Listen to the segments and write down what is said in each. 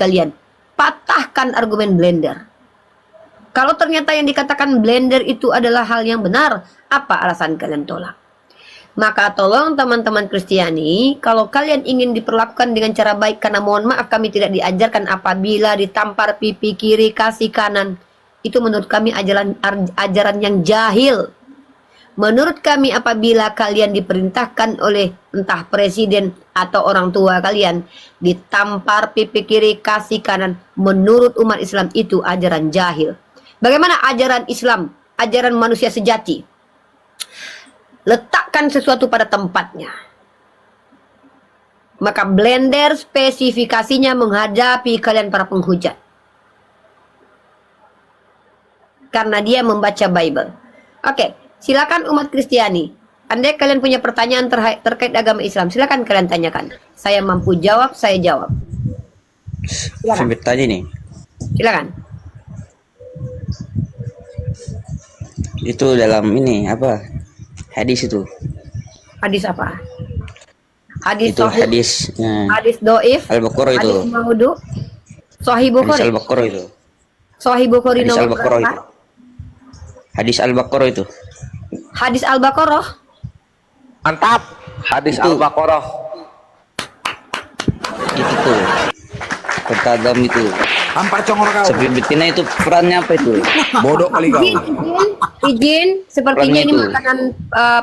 kalian. Patahkan argumen blender. Kalau ternyata yang dikatakan blender itu adalah hal yang benar, apa alasan kalian tolak? Maka tolong teman-teman Kristiani, kalau kalian ingin diperlakukan dengan cara baik, karena mohon maaf kami tidak diajarkan apabila ditampar pipi kiri kasih kanan. Itu menurut kami ajaran yang jahil. Menurut kami apabila kalian diperintahkan oleh entah presiden atau orang tua kalian ditampar pipi kiri kasih kanan, menurut umat Islam itu ajaran jahil. Bagaimana ajaran Islam, ajaran manusia sejati? Letakkan sesuatu pada tempatnya. Maka blender spesifikasinya menghadapi kalian para penghujat. Karena dia membaca Bible. Oke, silakan umat Kristiani. Andai kalian punya pertanyaan terkait agama Islam, silakan kalian tanyakan. Saya mampu jawab, saya jawab. Saya bertanya nih. Silakan. Itu dalam ini apa? Hadis itu. Hadis apa? Hadis Itu sahih, hadis hadis doif, Al-Baqarah itu. hadis maudu, Sahih Hadis Bukhari. Al-Baqarah itu. Sahih Bukhari Hadis nomor Al-Baqarah berapa? itu. Hadis Al-Baqarah itu. Hadis Al-Baqarah. Mantap. Hadis Itu. Al-Baqarah. Itu tuh. Pertagam itu. Tampar congor kau. Sapi betina itu perannya apa itu? Bodoh kali kau. Izin, sepertinya Perannya ini itu. makanan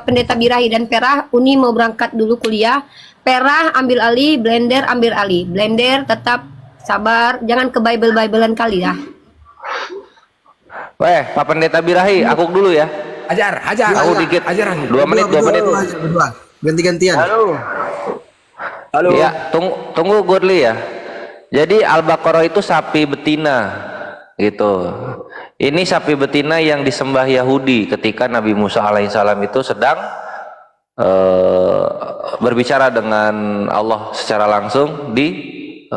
Pendeta Birahi dan Perah. Uni mau berangkat dulu kuliah. Perah ambil alih, blender ambil alih. Blender tetap sabar, jangan ke Bible-Biblean kali ya. Weh, Pak Pendeta Birahi, aku dulu ya. Ajar. Aku dikit. Ajaran. 2 menit, 2 menit. Berdua. Ganti-gantian. Halo. Ya, tunggu Godly ya. Jadi Al-Baqarah itu sapi betina gitu. Ini sapi betina yang disembah Yahudi ketika Nabi Musa alaihissalam itu sedang berbicara dengan Allah secara langsung di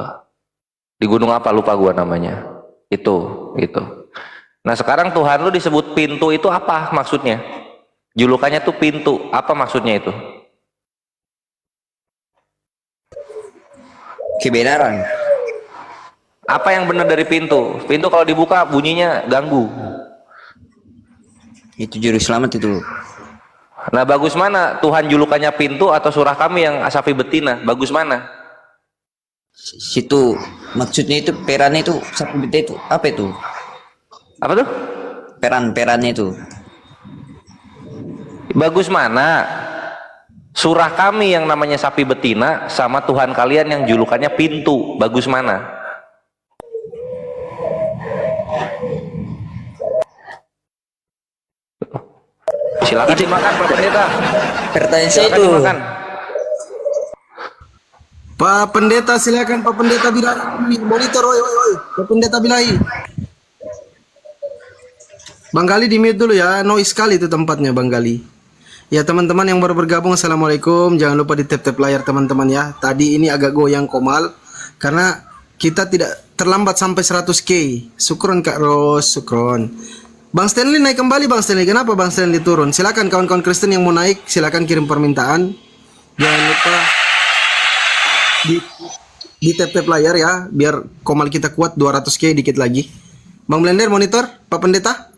gunung apa lupa gua namanya. Itu gitu. Nah, sekarang Tuhan lu disebut pintu itu apa maksudnya? Julukannya tuh pintu. Apa maksudnya itu? Kebenaran. Apa yang benar dari pintu? Pintu kalau dibuka bunyinya ganggu. Itu juru selamat itu. Nah, bagus mana? Tuhan julukannya pintu atau surah kami yang sapi betina? Bagus mana? Situ maksudnya itu perannya itu sapi betina itu apa itu? Apa tuh? Perannya itu. Bagus mana? Surah kami yang namanya sapi betina sama Tuhan kalian yang julukannya pintu. Bagus mana? Silakan dimakan Pak Pendeta. Pertanyaan saya Silakan itu. dimakan. Pak Pendeta silakan Pak Pendeta Birahi. Monitor oi. Pak Pendeta Birahi. Bang Gali di mute dulu ya. Noise sekali itu tempatnya Bang Gali. Ya teman-teman yang baru bergabung, assalamualaikum. Jangan lupa di tap-tap layar teman-teman ya. Tadi ini agak goyang Komal karena kita tidak terlambat sampai 100k. Syukron Kak Ros, syukron. Bang Stanley naik kembali Bang Stanley. Kenapa Bang Stanley turun? Silakan kawan-kawan Kristen yang mau naik, silakan kirim permintaan. Jangan lupa di tap-tap layar ya, biar Komal kita kuat 200k dikit lagi. Bang Blender monitor, Pak Pendeta.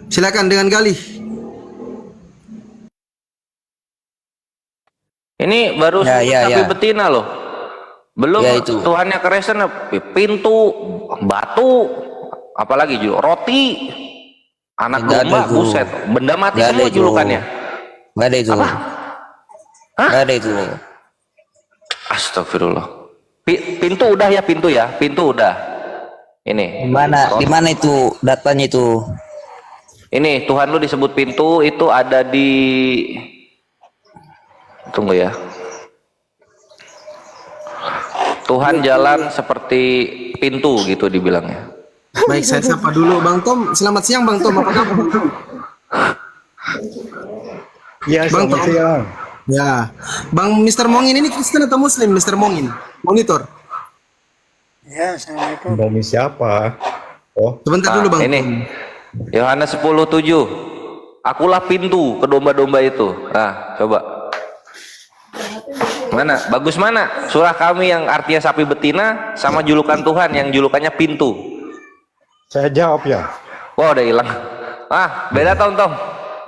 Silakan dengan Gali. Ini baru Ya, sapi ya. betina loh. Belum Ya, itu. Tuhannya keresen pintu, batu, apalagi roti, anak Nggak ada domba, itu. buset, benda mati Nggak ada semua itu. julukannya. Gak ada itu. Apa? Hah? Gak ada itu. Astagfirullah. Pintu udah ya, pintu udah. Ini. Di mana itu datanya itu? Ini Tuhan lu disebut pintu itu ada di. Tunggu ya. Tuhan jalan seperti pintu gitu dibilangnya. Baik, saya sapa dulu Bang Tom. Selamat siang Bang Tom. Apa kabar Bang Tom? Ya, Bang selamat Tom. siang. Ya. Bang Mr. Mongin ini Kristen atau Muslim Mr. Mongin? Monitor. Ya, assalamualaikum. Dari siapa? Oh, Sebentar dulu Bang Ini Tom. Yohanes 10:7. Akulah pintu ke domba-domba itu. Nah, coba. Mana? Bagus mana? Surah kami yang artinya sapi betina sama julukan Tuhan yang julukannya pintu. Saya jawab ya. Wah, udah hilang. Ah, beda Tom.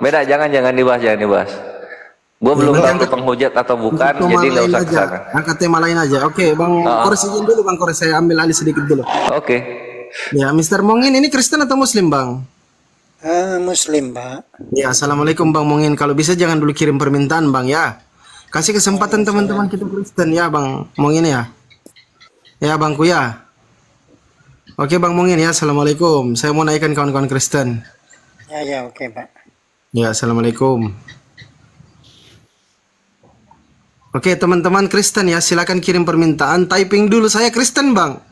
Beda, jangan dibahas. Gua belum tahu itu penghujat atau bukan, jadi nggak usah ke sana. Angkat tema lain aja. Oke, Bang Kores izin dulu, Bang Kores, saya ambil alih sedikit dulu. Oke. Ya, Mr. Mongin ini Kristen atau Muslim, Bang? Muslim, Pak. Ya, assalamualaikum Bang Mongin. Kalau bisa jangan dulu kirim permintaan, Bang ya. Kasih kesempatan teman-teman kita Kristen ya, Bang Mongin ya. Ya, Bangku ya. Oke, Bang Mongin ya. Assalamualaikum. Saya mau naikkan kawan-kawan Kristen. Ya, oke, Pak. Ya, assalamualaikum. Oke, teman-teman Kristen ya, silakan kirim permintaan. Typing dulu saya Kristen, Bang.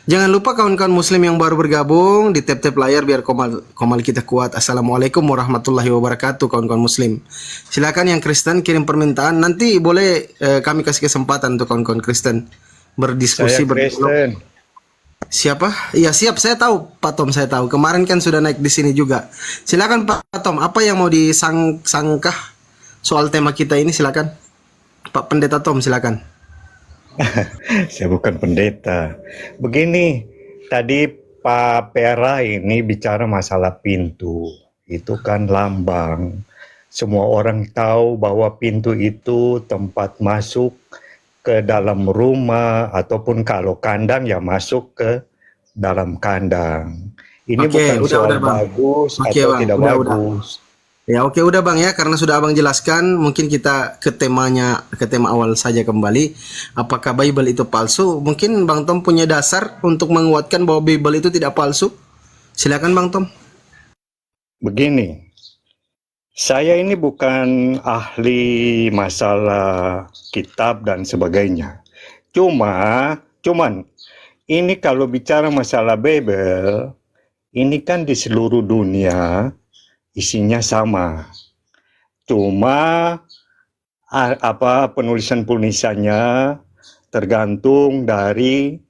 Jangan lupa kawan-kawan Muslim yang baru bergabung di tap-tap layar biar komal kita kuat. Assalamualaikum warahmatullahi wabarakatuh, kawan-kawan Muslim. Silakan yang Kristen kirim permintaan. Nanti boleh kami kasih kesempatan untuk kawan-kawan Kristen berdiskusi. Saya Kristen. Siapa? Iya siap, saya tahu Pak Tom, saya tahu. Kemarin kan sudah naik di sini juga. Silakan Pak Tom, apa yang mau disangkah soal tema kita ini? Silakan. Pak Pendeta Tom, silakan. Saya bukan pendeta. Begini, tadi Pak Pera ini bicara masalah pintu. Itu kan lambang. Semua orang tahu bahwa pintu itu tempat masuk ke dalam rumah, ataupun kalau kandang ya masuk ke dalam kandang. Ini bukan soal Bang. bagus atau tidak bagus. Ya oke udah Bang ya, karena sudah Abang jelaskan, mungkin kita ke tema awal saja kembali. Apakah Bible itu palsu? Mungkin Bang Tom punya dasar untuk menguatkan bahwa Bible itu tidak palsu. Silakan Bang Tom. Begini, saya ini bukan ahli masalah kitab dan sebagainya. Cuman ini kalau bicara masalah Bible, ini kan di seluruh dunia isinya sama. Cuma penulisannya tergantung dari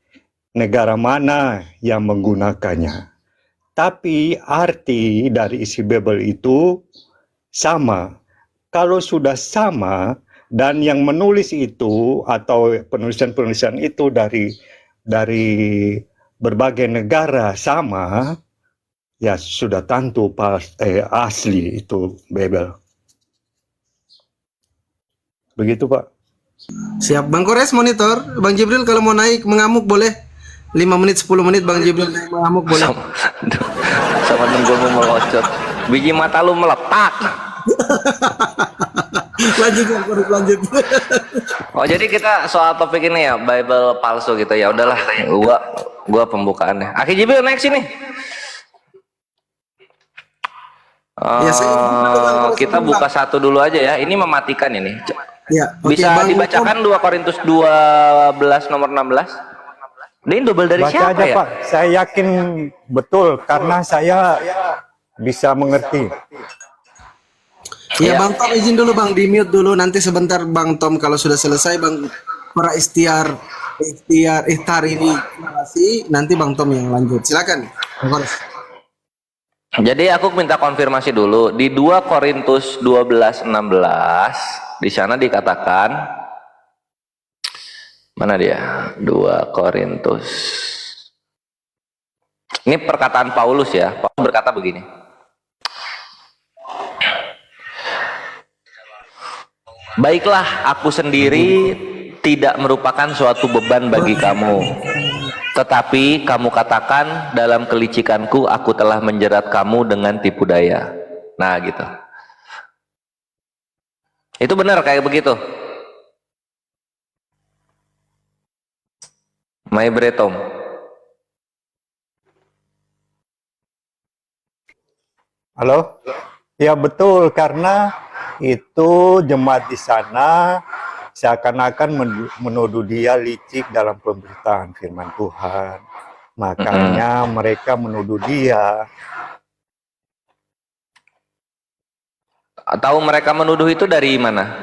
negara mana yang menggunakannya. Tapi arti dari isi Bible itu sama. Kalau sudah sama dan yang menulis itu atau penulisan itu dari berbagai negara sama, ya sudah tentu asli itu Bible. Begitu Pak. Siap Bang Kores monitor. Bang Jibril kalau mau naik mengamuk boleh. 5 menit 10 menit Bang Jibril naik mengamuk boleh. Sama nunggumu melocot. Biji mata lu meletak. Lanjut Bang Kores, lanjut. Oh jadi kita soal topik ini ya, Bible palsu gitu ya. Udahlah, gua pembukaannya. Aki Jibril naik sini. Ya, kita buka satu dulu aja ya. Ini mematikan ini. Ya, bisa dibacakan 2 Korintus 12 nomor 16. Ini double dari Baca siapa aja, ya? Pak. Saya yakin betul karena saya bisa mengerti. Ya Bang Tom izin dulu Bang, di mute dulu, nanti sebentar Bang Tom kalau sudah selesai Bang para ikhtiar ini nanti Bang Tom yang lanjut. Silakan. Bang Kores. Jadi aku minta konfirmasi dulu di 2 Korintus 12:16 di sana dikatakan mana dia? 2 Korintus. Ini perkataan Paulus ya. Paulus berkata begini. Baiklah, aku sendiri tidak merupakan suatu beban bagi kamu. Tetapi kamu katakan dalam kelicikanku aku telah menjerat kamu dengan tipu daya. Nah gitu. Itu benar kayak begitu. My Bretom. Halo? Ya betul, karena itu jemaat di sana seakan-akan menuduh dia licik dalam pemberitaan firman Tuhan. Makanya mereka menuduh dia. Tahu mereka menuduh itu dari mana?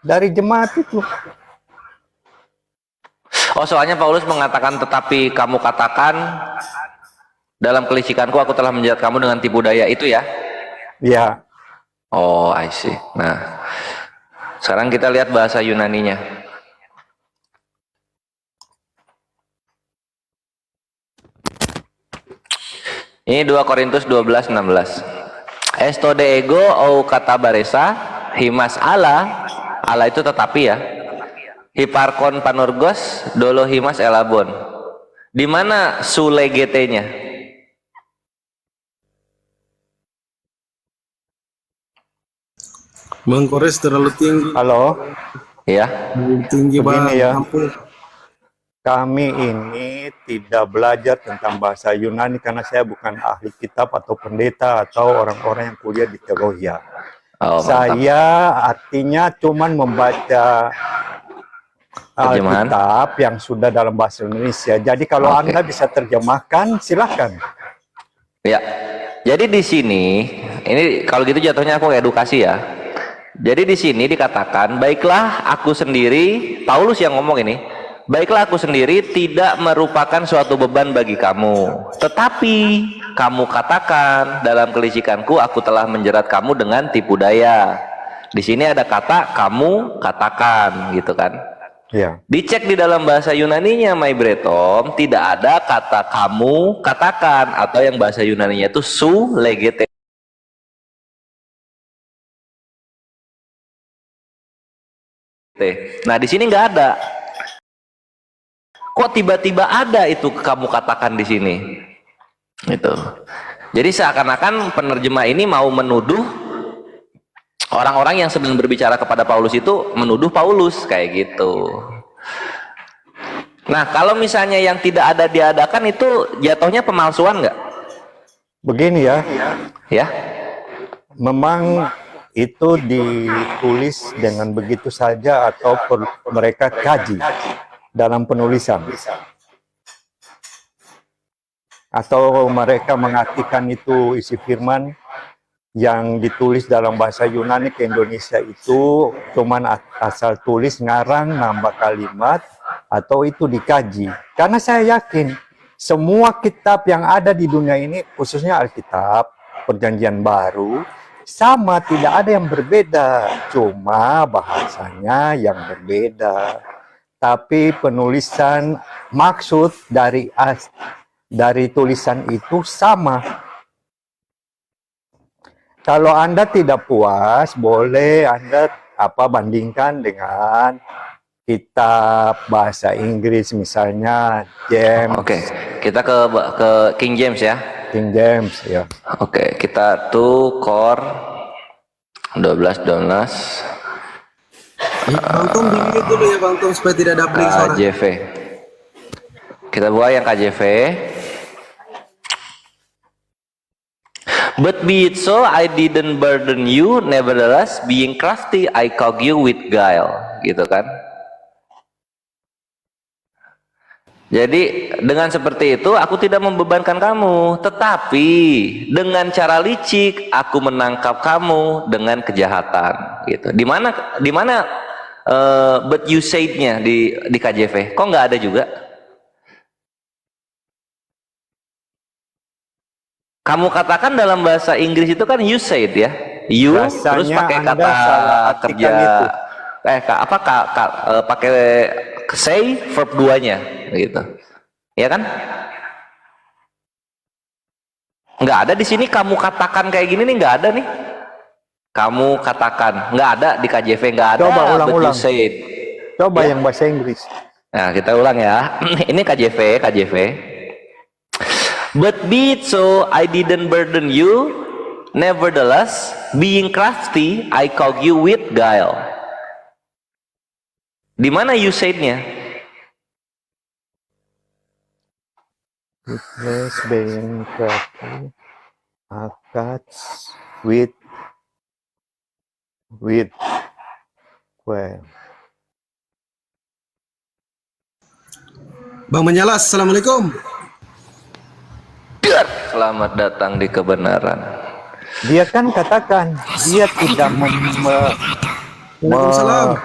Dari jemaat itu. Oh, soalnya Paulus mengatakan tetapi kamu katakan dalam kelicikanku aku telah menjerat kamu dengan tipu daya, itu ya? Ya. Oh, I see. Nah, Sekarang kita lihat bahasa Yunaninya. Ini 2 Korintus 12:16. Esto de ego ou kata baresa himas ala, ala itu tetapi ya. Hiparkon panurgos dolo himas elabon. Di mana sulegete-nya? Bang Kores terlalu tinggi. Halo, Ya. Terlalu tinggi bang. begini ya. Ampun. Kami ini tidak belajar tentang bahasa Yunani karena saya bukan ahli kitab atau pendeta atau orang-orang yang kuliah di teologi. Oh, mantap. Saya artinya cuman membaca Terjemahan? Alkitab yang sudah dalam bahasa Indonesia. Jadi kalau Oke. Anda bisa terjemahkan, silakan. Ya. Jadi di sini, ini kalau gitu jatuhnya aku edukasi ya. Jadi di sini dikatakan, baiklah aku sendiri, Paulus yang ngomong ini, baiklah aku sendiri tidak merupakan suatu beban bagi kamu. Tetapi kamu katakan dalam kelicikanku aku telah menjerat kamu dengan tipu daya. Di sini ada kata kamu katakan gitu kan. Ya. Dicek di dalam bahasa Yunaninya, my Bretom, tidak ada kata kamu katakan, atau yang bahasa Yunaninya itu su legete. Nah di sini nggak ada. Kok tiba-tiba ada itu kamu katakan di sini? Itu. Jadi seakan-akan penerjemah ini mau menuduh orang-orang yang sedang berbicara kepada Paulus itu menuduh Paulus kayak gitu. Nah, kalau misalnya yang tidak ada diadakan itu jatuhnya pemalsuan nggak? Begini ya, Ya, memang itu ditulis dengan begitu saja atau mereka kaji dalam penulisan. Atau mereka mengartikan itu isi firman yang ditulis dalam bahasa Yunani ke Indonesia itu cuman asal tulis ngarang nambah kalimat atau itu dikaji. Karena saya yakin semua kitab yang ada di dunia ini khususnya Alkitab, Perjanjian Baru sama, tidak ada yang berbeda, cuma bahasanya yang berbeda. Tapi penulisan maksud dari tulisan itu sama. Kalau Anda tidak puas, boleh Anda bandingkan dengan kitab bahasa Inggris misalnya James, oke. Kita ke King James ya. King James ya. Oke, kita tuh Kor 12:12 Bang Tom di mute dulu ya Bang Tom supaya tidak ada break suara. KJV. Kita buka yang KJV. But be it so, I didn't burden you, nevertheless, being crafty, I cog you with guile. Gitu kan? Jadi dengan seperti itu aku tidak membebankan kamu, tetapi dengan cara licik aku menangkap kamu dengan kejahatan. Gitu. Di mana but you said-nya di KJV? Kok nggak ada juga? Kamu katakan dalam bahasa Inggris itu kan you said ya, you Rasanya terus pakai Anda kata salah artikan kerja, itu. pakai say verb 2-nya gitu, ya kan? Nggak ada di sini kamu katakan kayak gini nih, nggak ada nih. Kamu katakan nggak ada di KJV, nggak ada. Coba but you ulang-ulang. said. Coba Ya. yang bahasa Inggris. Nah kita ulang ya. Ini KJV. But be it so, I didn't burden you, nevertheless, being crafty, I cog you with guile. Di mana you said-nya? Witness being crafty, attached with well. Bang Menyalas, Assalamualaikum. Selamat datang di kebenaran. Dia kan katakan dia tidak Waalaikumsalam.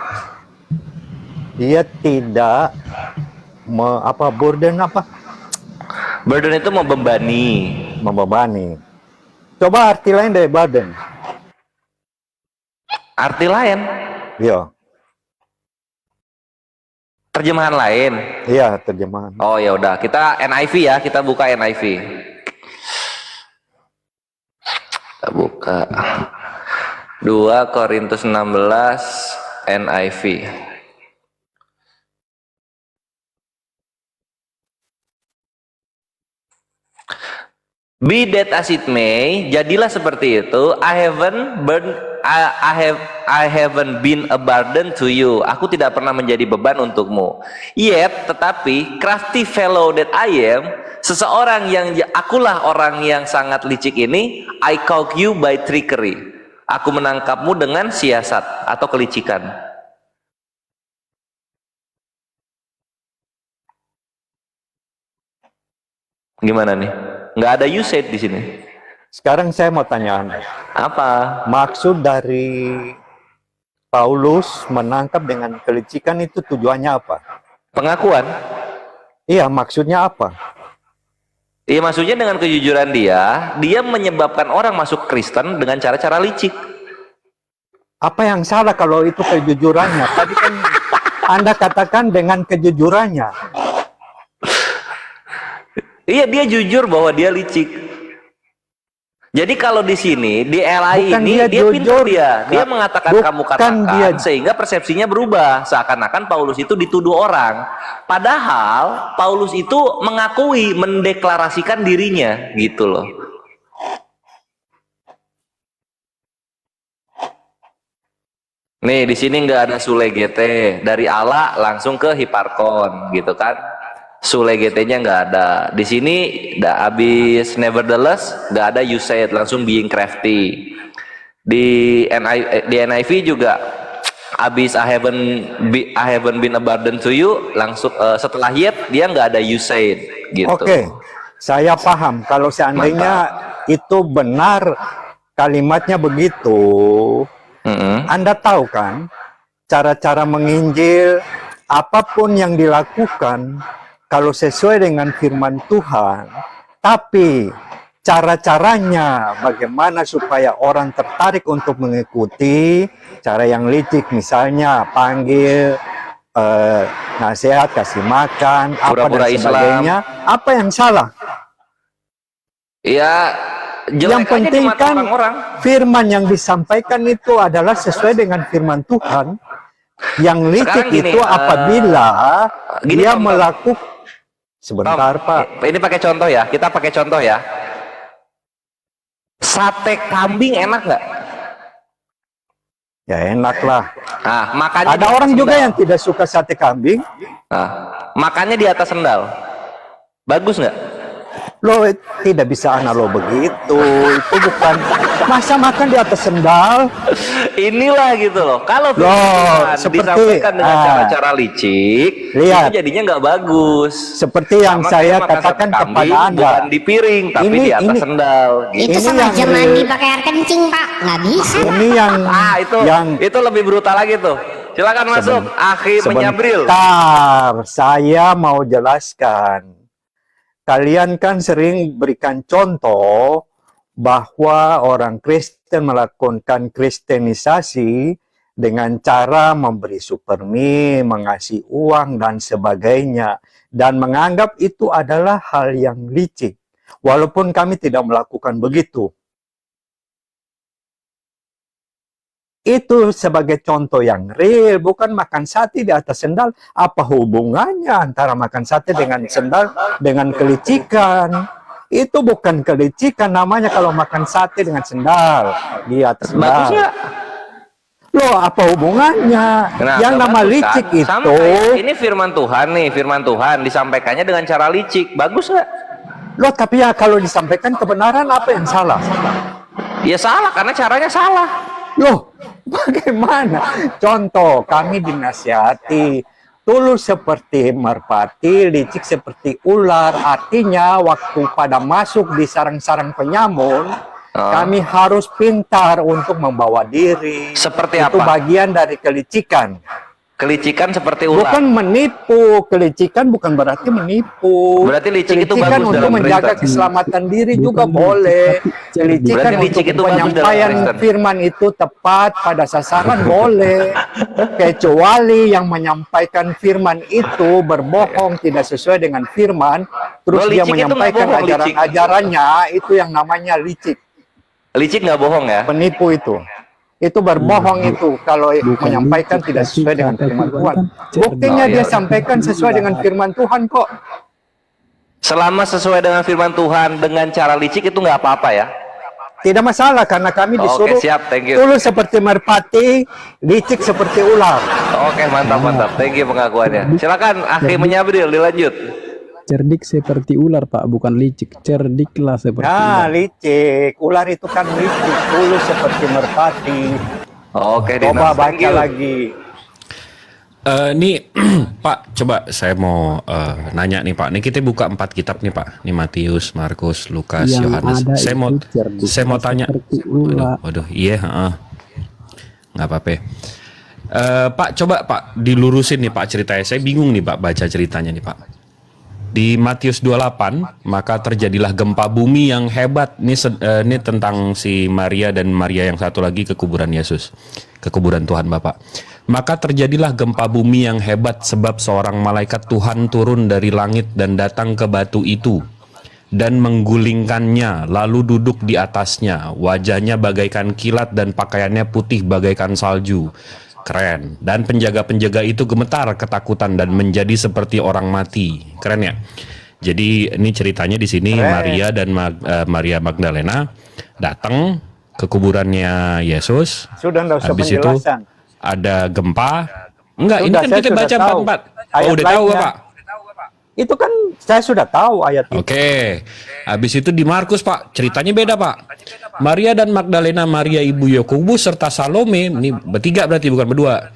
dia tidak burden Burden itu membebani. membebani. Coba arti lain dari burden. Arti lain, Iya, Terjemahan lain. iya terjemahan. Oh ya udah, kita NIV ya, kita buka NIV. Kita buka 2 Korintus 16 NIV. Be that as it may, jadilah seperti itu. I haven't been a burden to you. Aku tidak pernah menjadi beban untukmu. Yet, tetapi crafty fellow that I am, seseorang yang akulah orang yang sangat licik ini, I caught you by trickery. Aku menangkapmu dengan siasat atau kelicikan. Gimana nih? Nggak ada you said di sini. Sekarang saya mau tanya Anda, Apa? maksud dari Paulus menangkap dengan kelicikan itu tujuannya apa? Pengakuan? Iya, maksudnya apa? Iya, maksudnya dengan kejujuran dia menyebabkan orang masuk Kristen dengan cara-cara licik. Apa yang salah kalau itu kejujurannya? Tadi kan Anda katakan dengan kejujurannya. Iya, dia jujur bahwa dia licik. Jadi kalau di sini di LI Bukan ini dia pintar jujur. dia mengatakan Bukan kamu katakan dia- sehingga persepsinya berubah seakan-akan Paulus itu dituduh orang. Padahal Paulus itu mengakui, mendeklarasikan dirinya gitu loh. Nih di sini nggak ada Sule GT, dari Allah langsung ke Hiparkon gitu kan. Sule GT-nya nggak ada. Di sini udah habis nevertheless nggak ada you said, langsung being crafty. Di NIV juga habis I haven't been a burden to you, langsung setelah yet dia nggak ada you said gitu. Oke, saya paham. Kalau seandainya itu benar kalimatnya begitu, Anda tahu kan cara-cara menginjil, apapun yang dilakukan kalau sesuai dengan firman Tuhan, tapi cara-caranya bagaimana supaya orang tertarik untuk mengikuti, cara yang licik misalnya panggil, nasihat, kasih makan, apa Pura-pura dan sebagainya, apa yang salah? Ya jelek Yang aja di penting mata kan orang-orang. firman yang disampaikan itu adalah sesuai dengan firman Tuhan. Yang licik Sekarang gini, itu apabila gini, dia Tom, melakukan sebentar Tom, Pak. ini pakai contoh ya, kita pakai contoh ya. Sate kambing enak nggak? Ya enak lah. Nah, makannya Ada di atas orang juga sendal. yang tidak suka sate kambing. Nah, makannya di atas sendal. Bagus nggak? Lo tidak bisa analog begitu. Itu bukan masa makan di atas sendal. Inilah gitu loh. Kalau Loh, firman seperti, disampaikan dengan cara-cara licik, lihat. itu jadinya nggak bagus. Seperti yang Sama saya kayak makan katakan sate kambing, kepada Anda. bukan di piring, tapi di atas sendal. Gitu. Itu Ini sama yang aja real. mandi pakai air kencing, Pak. Nggak bisa. Ini yang Itu lebih brutal lagi tuh. Silakan masuk, Akhi Menyabril. Sebentar, saya mau jelaskan. Kalian kan sering berikan contoh bahwa orang Kristen melakukan kristenisasi dengan cara memberi supermi, mengasih uang, dan sebagainya. Dan menganggap itu adalah hal yang licik. Walaupun kami tidak melakukan begitu. Itu sebagai contoh yang real, bukan makan sate di atas sendal. Apa hubungannya antara makan sate dengan sendal dengan kelicikan? Itu bukan kelicikan namanya kalau makan sate dengan sendal di atas Bagus sendal. nggak? Loh, apa hubungannya? Nah, Yang nggak nama bagus, licik kan? Sama itu, kayak ini firman Tuhan nih, firman Tuhan disampaikannya dengan cara licik. Bagus nggak? loh tapi ya kalau disampaikan kebenaran apa yang salah? Ya salah karena caranya salah. Loh, bagaimana? Contoh, kami dinasihati tulus seperti merpati, licik seperti ular. Artinya waktu pada masuk di sarang-sarang penyamun, kami harus pintar untuk membawa diri. Seperti Itu apa? bagian dari kelicikan. Kelicikan seperti ular. Bukan menipu, kelicikan bukan berarti menipu. Berarti licik itu Kelicikan bagus untuk dalam menjaga Kristen. keselamatan diri juga boleh. Kelicikan Berarti untuk licik itu bagus dalam penyampaian Kristen. firman itu tepat pada sasaran boleh. Kecuali yang menyampaikan firman itu berbohong tidak sesuai dengan firman, terus Loh, dia licik itu nggak menyampaikan bohong, licik. ajaran-ajarannya, itu yang namanya licik. Licik nggak bohong ya? Penipu itu berbohong itu kalau menyampaikan tidak sesuai dengan firman Tuhan. Buktinya dia sampaikan sesuai dengan firman Tuhan kok. Selama sesuai dengan firman Tuhan dengan cara licik itu nggak apa-apa ya? Tidak masalah karena kami disuruh Oke, siap, thank you. tulus seperti merpati, licik seperti ular. Oke, mantap. Thank you pengakuannya. Silakan Akhi Menyabril, dilanjut. Cerdik seperti ular, Pak, bukan licik. Cerdiklah seperti Nah, ular. licik. Ular itu kan licik, tulus seperti merpati. Oke, Coba Dinas, thank baca you. lagi. Nih Pak, coba saya mau nanya nih Pak. Nih kita buka 4 kitab nih Pak. Nih Matius, Markus, Lukas, Yang Yohanes. ada Saya mau tanya. seperti ular. Waduh, iya, nggak apa-apa. Pak, coba Pak dilurusin nih Pak ceritanya. Saya bingung nih Pak baca ceritanya nih Pak. Di Matius 28, maka terjadilah gempa bumi yang hebat. Ini tentang si Maria dan Maria yang satu lagi ke kuburan Yesus, ke kuburan Tuhan Bapa. Maka terjadilah gempa bumi yang hebat sebab seorang malaikat Tuhan turun dari langit dan datang ke batu itu dan menggulingkannya, lalu duduk di atasnya. Wajahnya bagaikan kilat dan pakaiannya putih bagaikan salju. Keren. Dan penjaga-penjaga itu gemetar ketakutan dan menjadi seperti orang mati. Keren ya. Jadi ini ceritanya di sini Maria dan Maria Magdalena datang ke kuburannya Yesus. Sudah enggak usah Habis itu penjelasan. ada gempa. Enggak, ini Sudah, kan saya kita sudah baca tahu. 44. Ayat Oh, udah tahu lainnya. Pak. Itu kan saya sudah tahu ayat itu. Oke. Habis itu di Markus Pak, ceritanya beda Pak. Maria dan Magdalena, Maria ibu Yakobus serta Salome, ini bertiga berarti bukan berdua.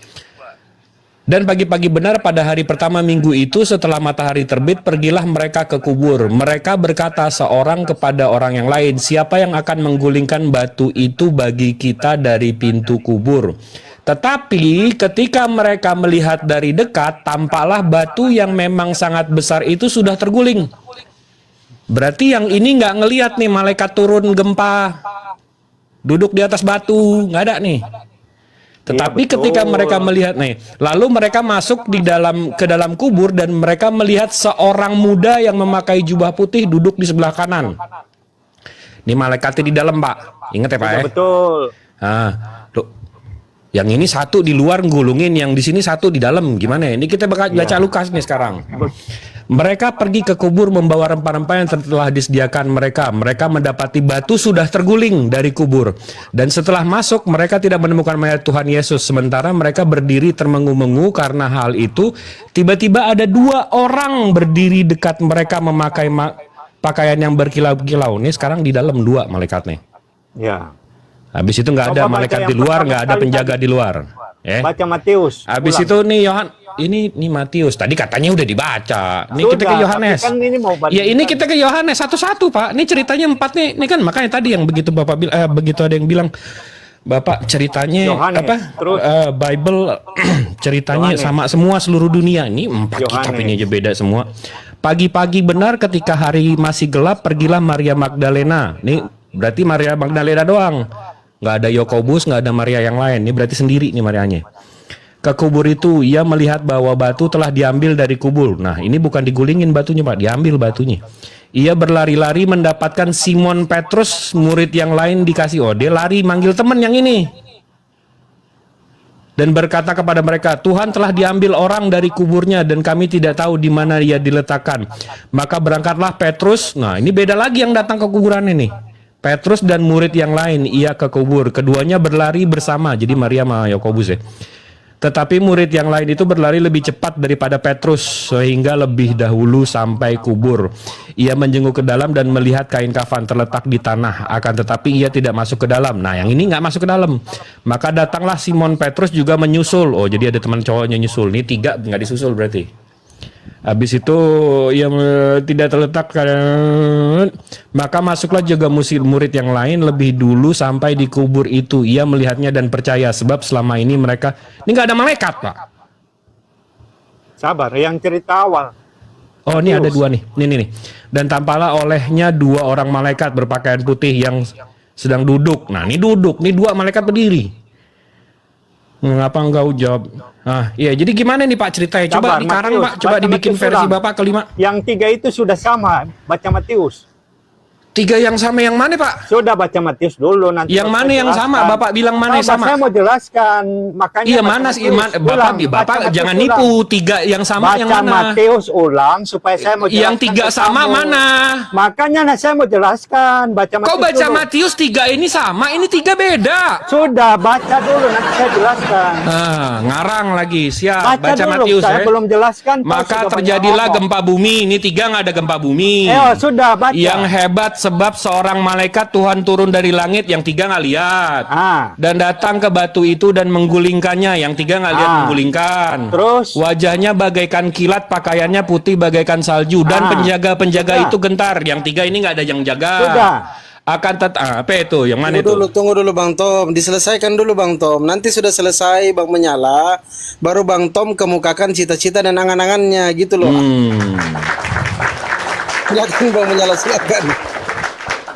Dan pagi-pagi benar pada hari pertama minggu itu setelah matahari terbit, pergilah mereka ke kubur. Mereka berkata seorang kepada orang yang lain, siapa yang akan menggulingkan batu itu bagi kita dari pintu kubur? Tetapi ketika mereka melihat dari dekat, tampaklah batu yang memang sangat besar itu sudah terguling. Berarti yang ini nggak ngelihat nih malaikat turun gempa, duduk di atas batu, nggak ada nih. Tetapi ketika mereka melihat nih, lalu mereka masuk ke dalam kubur dan mereka melihat seorang muda yang memakai jubah putih duduk di sebelah kanan. Ini malaikatnya di dalam Pak, ingat ya Pak ya? Betul. Nah, loh, yang ini satu di luar gulungin, yang di sini satu di dalam. Gimana ya? Ini kita baca Lukas nih sekarang. Mereka pergi ke kubur membawa rempah-rempah yang telah disediakan mereka. Mereka mendapati batu sudah terguling dari kubur. Dan setelah masuk, mereka tidak menemukan mayat Tuhan Yesus. Sementara mereka berdiri termengu-mengu karena hal itu. Tiba-tiba ada 2 orang berdiri dekat mereka memakai pakaian yang berkilau-kilau. Ini sekarang di dalam 2 malaikatnya. Ya. Habis itu nggak ada Coba baca malaikat yang di luar, pertama nggak ada sekali penjaga di luar. Baca Matius. Habis ulang. itu nih ini Matius. Tadi katanya udah dibaca. Ini kita ke Sudah, Yohanes. tapi kan ini mau Ya ini kita ke Yohanes satu-satu Pak. Ini ceritanya 4 nih. Ini kan makanya tadi yang begitu Bapak begitu ada yang bilang Bapak ceritanya Yohanes, apa? terus Bible ceritanya Yohanes. sama semua seluruh dunia. Ini 4 kitab ini aja beda semua. Pagi-pagi benar ketika hari masih gelap pergilah Maria Magdalena. Ini berarti Maria Magdalena doang. Nggak ada Yakobus, nggak ada Maria yang lain. Ini berarti sendiri nih Marianya. Ke kubur itu, ia melihat bahwa batu telah diambil dari kubur. Nah, ini bukan digulingin batunya Pak, diambil batunya. Ia berlari-lari mendapatkan Simon Petrus, murid yang lain dikasih. Oh, dia lari manggil teman yang ini. Dan berkata kepada mereka, Tuhan telah diambil orang dari kuburnya dan kami tidak tahu di mana ia diletakkan. Maka berangkatlah Petrus. Nah, ini beda lagi yang datang ke kuburan ini. Petrus dan murid yang lain, ia ke kubur. Keduanya berlari bersama. Jadi Maria sama Yakobus ya. Tetapi murid yang lain itu berlari lebih cepat daripada Petrus, sehingga lebih dahulu sampai kubur. Ia menjenguk ke dalam dan melihat kain kafan terletak di tanah. Akan tetapi ia tidak masuk ke dalam. Nah, yang ini nggak masuk ke dalam. Maka datanglah Simon Petrus juga menyusul. Oh, jadi ada teman cowoknya nyusul. Ini 3 nggak disusul berarti. Habis itu ia tidak terletak, maka masuklah juga murid yang lain lebih dulu sampai di kubur itu. Ia melihatnya dan percaya sebab selama ini mereka ini nggak ada malaikat Pak. Sabar, yang cerita awal. Oh, ini ada dua nih. Nih. Dan tampaklah olehnya dua orang malaikat berpakaian putih yang sedang duduk. Nah, ini duduk. Nih dua malaikat berdiri. Mengapa enggak jawab? Ah, iya. Jadi gimana nih Pak ceritanya? Coba Sabar, dikarang Matius. Pak. Coba Baca dibikin Matius versi ulang. Bapak kelima. Yang 3 itu sudah sama, baca Matius. 3 yang sama yang mana Pak? Sudah baca Matius dulu nanti. Yang mana yang sama? jelaskan. Bapak bilang mana yang Sabar, sama? Saya mau jelaskan, makanya Iya baca mana sih? Matius. Bapak Ulang, baca Matius jangan ulang. nipu. 3 yang sama Baca yang mana? Matius ulang supaya saya mau jelaskan. Yang 3 ke sama kamu. mana? Makanya saya mau jelaskan, baca Matius Kok baca dulu. Matius 3 ini sama? Ini 3 beda. Sudah, baca dulu nanti saya jelaskan. Ah, ngarang lagi. Siap. Baca Baca dulu, Matius saya ya. belum jelaskan. kau Maka sudah terjadilah banyak gempa bumi. Ini 3 nggak ada gempa bumi. sudah baca. Yang hebat sebab seorang malaikat Tuhan turun dari langit, yang 3 nggak lihat. Dan datang ke batu itu dan menggulingkannya, yang 3 nggak lihat menggulingkan. Terus? Wajahnya bagaikan kilat, pakaiannya putih bagaikan salju, dan penjaga-penjaga Sudah. itu gentar. Yang 3 ini nggak ada yang jaga. Sudah. Akan apa itu? Yang mana Tunggu dulu Bang Tom, diselesaikan dulu Bang Tom. Nanti sudah selesai Bang menyala, baru Bang Tom kemukakan cita-cita dan angan-angannya gitu loh. Silakan Bang menyala, silakan.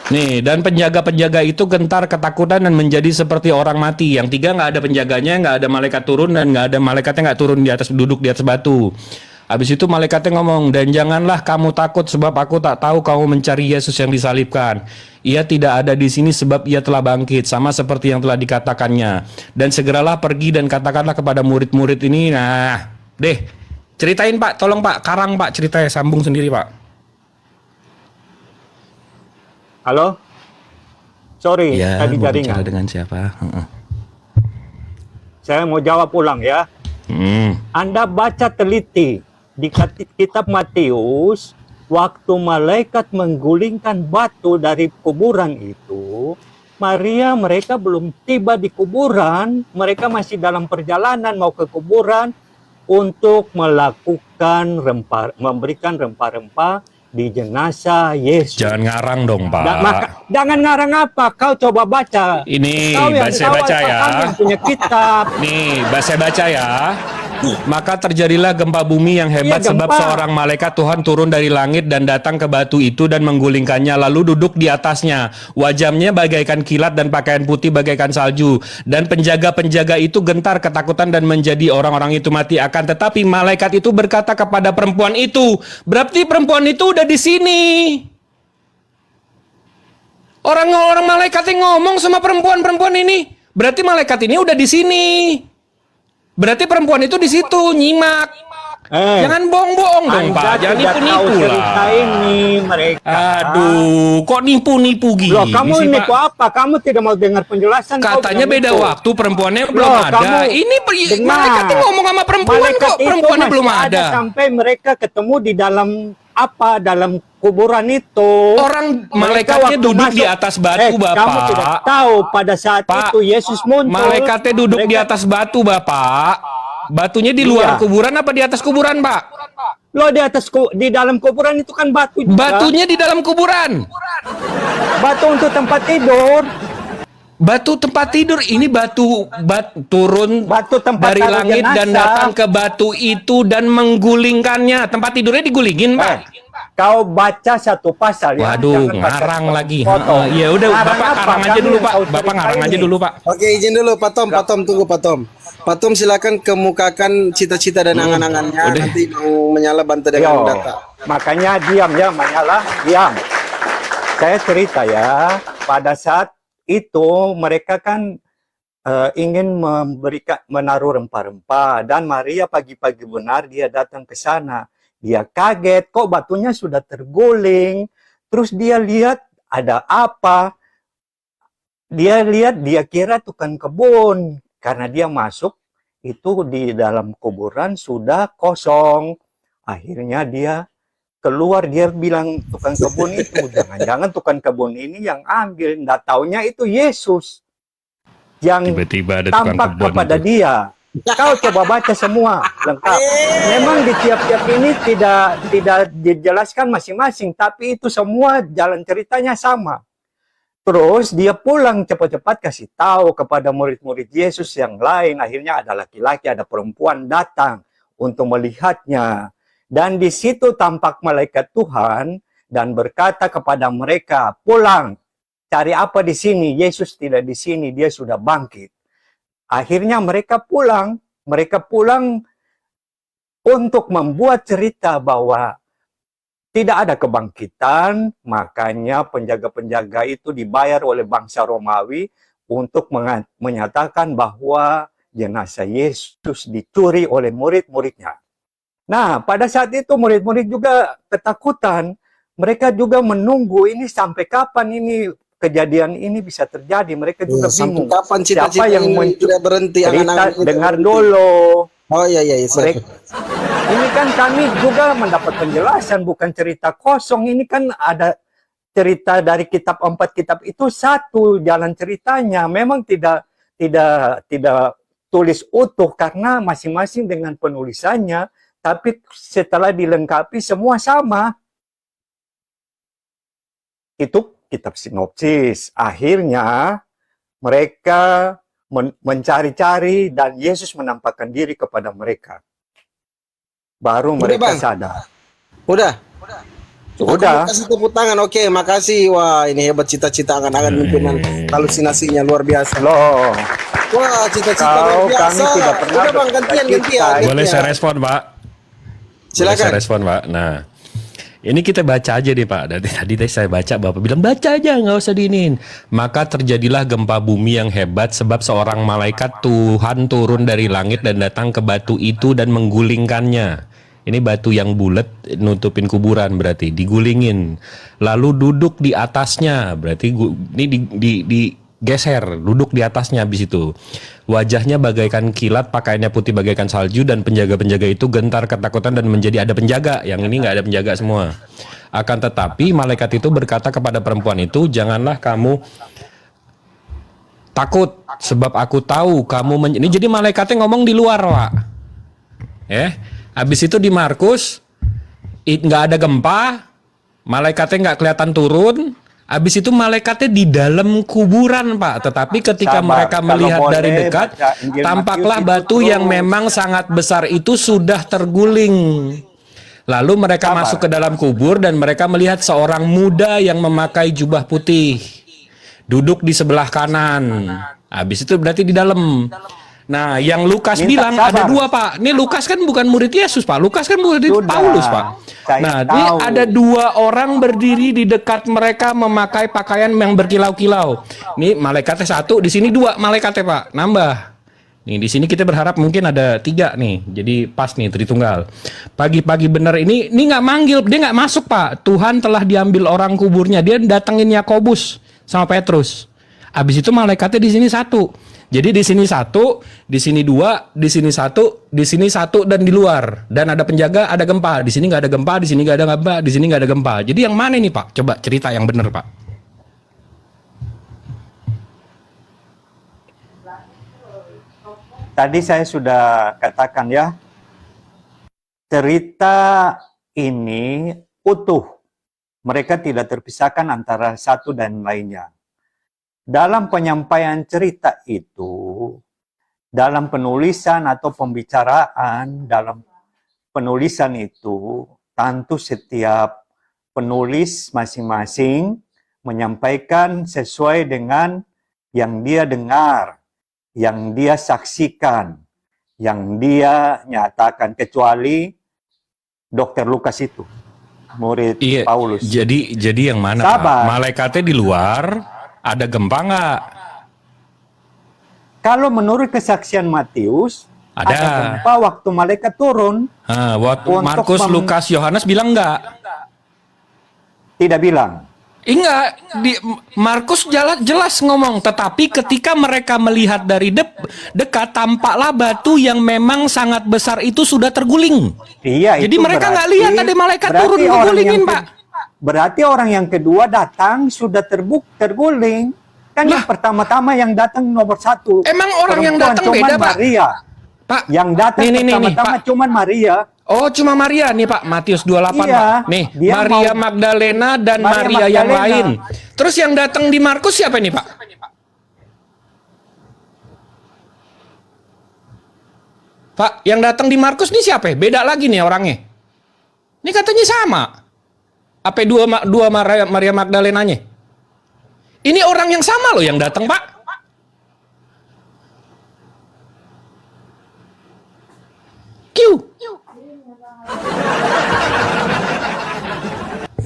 Nih, dan penjaga-penjaga itu gentar ketakutan dan menjadi seperti orang mati. Yang 3 nggak ada penjaganya, nggak ada malaikat turun, dan nggak ada malaikatnya nggak turun di atas, duduk di atas batu. Habis itu malaikatnya ngomong, dan janganlah kamu takut sebab aku tak tahu kamu mencari Yesus yang disalibkan. Ia tidak ada di sini sebab ia telah bangkit, sama seperti yang telah dikatakannya. Dan segeralah pergi dan katakanlah kepada murid-murid ini. Nah, ceritain Pak, tolong Pak, karang Pak ceritanya, sambung sendiri Pak. Halo? Sorry, Iya, tadi mau jaringan. bicara dengan siapa? Saya mau jawab ulang ya. Anda baca teliti di kitab Matius, waktu malaikat menggulingkan batu dari kuburan itu, Maria mereka belum tiba di kuburan, mereka masih dalam perjalanan mau ke kuburan untuk melakukan memberikan rempah-rempah di jenazah Yesus. Jangan ngarang dong Pak. Jangan ngarang apa? Kau coba baca. Ini Kau yang saya tahu, baca ya. kami yang punya kitab. Nih, saya baca ya. Maka terjadilah gempa bumi yang hebat Iya, sebab gempa. seorang malaikat Tuhan turun dari langit dan datang ke batu itu dan menggulingkannya, lalu duduk di atasnya. Wajahnya bagaikan kilat dan pakaian putih bagaikan salju. Dan penjaga-penjaga itu gentar ketakutan dan menjadi orang-orang itu mati. Akan tetapi malaikat itu berkata kepada perempuan itu, berarti perempuan itu udah di sini. Orang-orang malaikatnya ngomong sama perempuan-perempuan ini, berarti malaikat ini udah di sini. Berarti perempuan itu di situ nyimak. Jangan bohong-bohong dong Pak, jangan nipu-nipu lah. Cerita ini mereka. Aduh, kok nipu-nipu gini Loh, kamu sih, nipu Pak? apa? Kamu tidak mau dengar penjelasan? Katanya kau beda bilang nipu. waktu, perempuannya belum Loh, ada. kamu Ini dengar. malaikatnya ngomong sama perempuan Malaikat kok, itu perempuannya masih belum ada. Sampai mereka ketemu di dalam dalam kuburan itu. Orang Mereka malaikatnya waktu duduk di masuk- atas batu, Kamu Bapak. tidak tahu pada saat Pak, itu Yesus muncul. Malaikatnya duduk di atas batu, Bapak. Batunya di luar Iya. kuburan apa di atas kuburan, Pak? Loh, di dalam kuburan itu kan batu juga. Batunya di dalam kuburan. Batu untuk tempat tidur. Batu tempat tidur ini turun Batu tempat dari taruh langit dan jenazah. datang ke batu itu dan menggulingkannya. Tempat tidurnya digulingin, Pak. Kau baca satu pasal ya. Waduh, Jangan baca ngarang satu lagi. foto. Ya udah, Ngarang Bapak apa? karang aja Kami dulu, yang Pak. tahu Bapak cerita ngarang aja ini. dulu, Pak. Oke, izin dulu Pak Tom, tunggu Pak Tom. Pak Tom silakan kemukakan cita-cita dan angan-angannya. Udah. Nanti Bang menyala bantu dengan Yo, data. makanya diam ya, Manyala, diam. Saya cerita ya, pada saat itu mereka kan ingin menaruh rempah-rempah, dan Maria pagi-pagi benar dia datang ke sana. Dia kaget, kok batunya sudah terguling. Terus dia lihat ada apa? Dia kira tukang kebun, karena dia masuk itu di dalam kuburan sudah kosong. Akhirnya dia keluar, dia bilang tukang kebun itu, jangan-jangan tukang kebun ini yang ambil. Nggak taunya itu Yesus yang Tiba-tiba ada tukang tampak kebun kepada itu. dia. Kau coba baca semua lengkap. Memang di tiap-tiap ini tidak dijelaskan masing-masing, tapi itu semua jalan ceritanya sama. Terus dia pulang cepat-cepat kasih tahu kepada murid-murid Yesus yang lain. Akhirnya ada laki-laki, ada perempuan datang untuk melihatnya. Dan di situ tampak malaikat Tuhan dan berkata kepada mereka, pulang. Cari apa di sini? Yesus tidak di sini, dia sudah bangkit. Akhirnya mereka pulang. Mereka pulang untuk membuat cerita bahwa tidak ada kebangkitan, makanya penjaga-penjaga itu dibayar oleh bangsa Romawi untuk menyatakan bahwa jenazah Yesus dicuri oleh murid-muridnya. Nah, pada saat itu murid-murid juga ketakutan. Mereka juga menunggu ini sampai kapan ini kejadian ini bisa terjadi. Mereka juga Sampai bingung. kapan Siapa cita-cita yang ini tidak berhenti? cerita, Angan-angan ini dengar tidak berhenti. dulu. Oh iya, Mereka, ini kan kami juga mendapat penjelasan, bukan cerita kosong. Ini kan ada cerita dari kitab 4 kitab itu satu jalan ceritanya. Memang tidak tulis utuh karena masing-masing dengan penulisannya, tapi setelah dilengkapi semua sama. Itu kitab sinopsis. Akhirnya mereka mencari-cari dan Yesus menampakkan diri kepada mereka. Baru mereka Bang. sadar. Udah. Sudah. Aku kasih tepuk tangan. Oke, makasih. Wah, ini hebat cita-cita angan-angan mimpinan halusinasinya luar biasa. Loh, Wah, cita-cita Kau, luar biasa. kami tidak pernah Udah Bang, gantian. Boleh saya respon, Pak? Boleh Silakan. saya respon, Pak. Nah, ini kita baca aja deh, Pak. Dari tadi saya baca, Bapak bilang baca aja, nggak usah diinin. Maka terjadilah gempa bumi yang hebat sebab seorang malaikat Tuhan turun dari langit dan datang ke batu itu dan menggulingkannya. Ini batu yang bulat nutupin kuburan berarti digulingin. Lalu duduk di atasnya, berarti ini digeser, duduk di atasnya habis itu. Wajahnya bagaikan kilat, pakaiannya putih bagaikan salju, dan penjaga-penjaga itu gentar ketakutan dan menjadi ada penjaga. Yang ini nggak ada penjaga semua. Akan tetapi malaikat itu berkata kepada perempuan itu, janganlah kamu takut, sebab aku tahu kamu ini jadi malaikatnya ngomong di luar, Pak. Habis itu di Markus nggak ada gempa, malaikatnya nggak kelihatan turun. Habis itu malaikatnya di dalam kuburan, Pak. Tetapi ketika mereka melihat dari dekat, tampaklah batu yang memang sangat besar itu sudah terguling. Lalu mereka masuk ke dalam kubur dan mereka melihat seorang muda yang memakai jubah putih duduk di sebelah kanan. Habis itu berarti di dalam. Nah, yang Lukas bilang ada dua, Pak. Ini Lukas kan bukan murid Yesus, Pak. Lukas kan murid Paulus, Pak. Nah, ini ada dua orang berdiri di dekat mereka memakai pakaian yang berkilau-kilau. Ini malaikatnya satu, di sini dua malaikatnya, Pak. Nambah. Nih, di sini kita berharap mungkin ada 3 nih. Jadi pas nih, Tritunggal. Pagi-pagi bener ini nggak manggil, dia nggak masuk, Pak. Tuhan telah diambil orang kuburnya. Dia datengin Yakobus sama Petrus. Habis itu malaikatnya di sini satu. Jadi di sini satu, di sini 2, di sini 1, di sini 1 dan di luar. Dan ada penjaga, ada gempa. Di sini nggak ada gempa, di sini nggak ada gempa, di sini nggak ada gempa. Jadi yang mana nih, Pak? Coba cerita yang benar, Pak. Tadi saya sudah katakan ya, cerita ini utuh. Mereka tidak terpisahkan antara satu dan lainnya. Dalam penyampaian cerita itu, dalam penulisan atau pembicaraan, dalam penulisan itu, tentu setiap penulis masing-masing menyampaikan sesuai dengan yang dia dengar, yang dia saksikan, yang dia nyatakan, kecuali Dr. Lukas itu, murid Paulus. Jadi yang mana, Pak? Malaikatnya di luar, ada gempa nggak? Kalau menurut kesaksian Matius, ada gempa waktu malaikat turun. Waktu Markus, Lukas, Yohanes bilang nggak? Tidak bilang. Enggak, di Markus jelas ngomong, tetapi ketika mereka melihat dari dekat, tampaklah batu yang memang sangat besar itu sudah terguling. Iya, jadi itu mereka nggak lihat ada malaikat turun orang ngegulingin, Pak. Berarti orang yang kedua datang sudah terguling. Kan yang pertama-tama yang datang nomor 1. Emang orang yang datang beda, Pak? Maria. Pak, yang datang pertama-tama cuman Maria. Oh, cuma Maria nih, Pak. Matius 28, iya, Pak. Nih, Maria Magdalena dan Maria yang lain. Terus yang datang di Markus siapa nih, Pak? Pak, yang datang di Markus nih siapa? Beda lagi nih orangnya. Ini katanya sama. Apa dua Maria Magdalenanya? Ini orang yang sama loh yang datang, Pak. Q.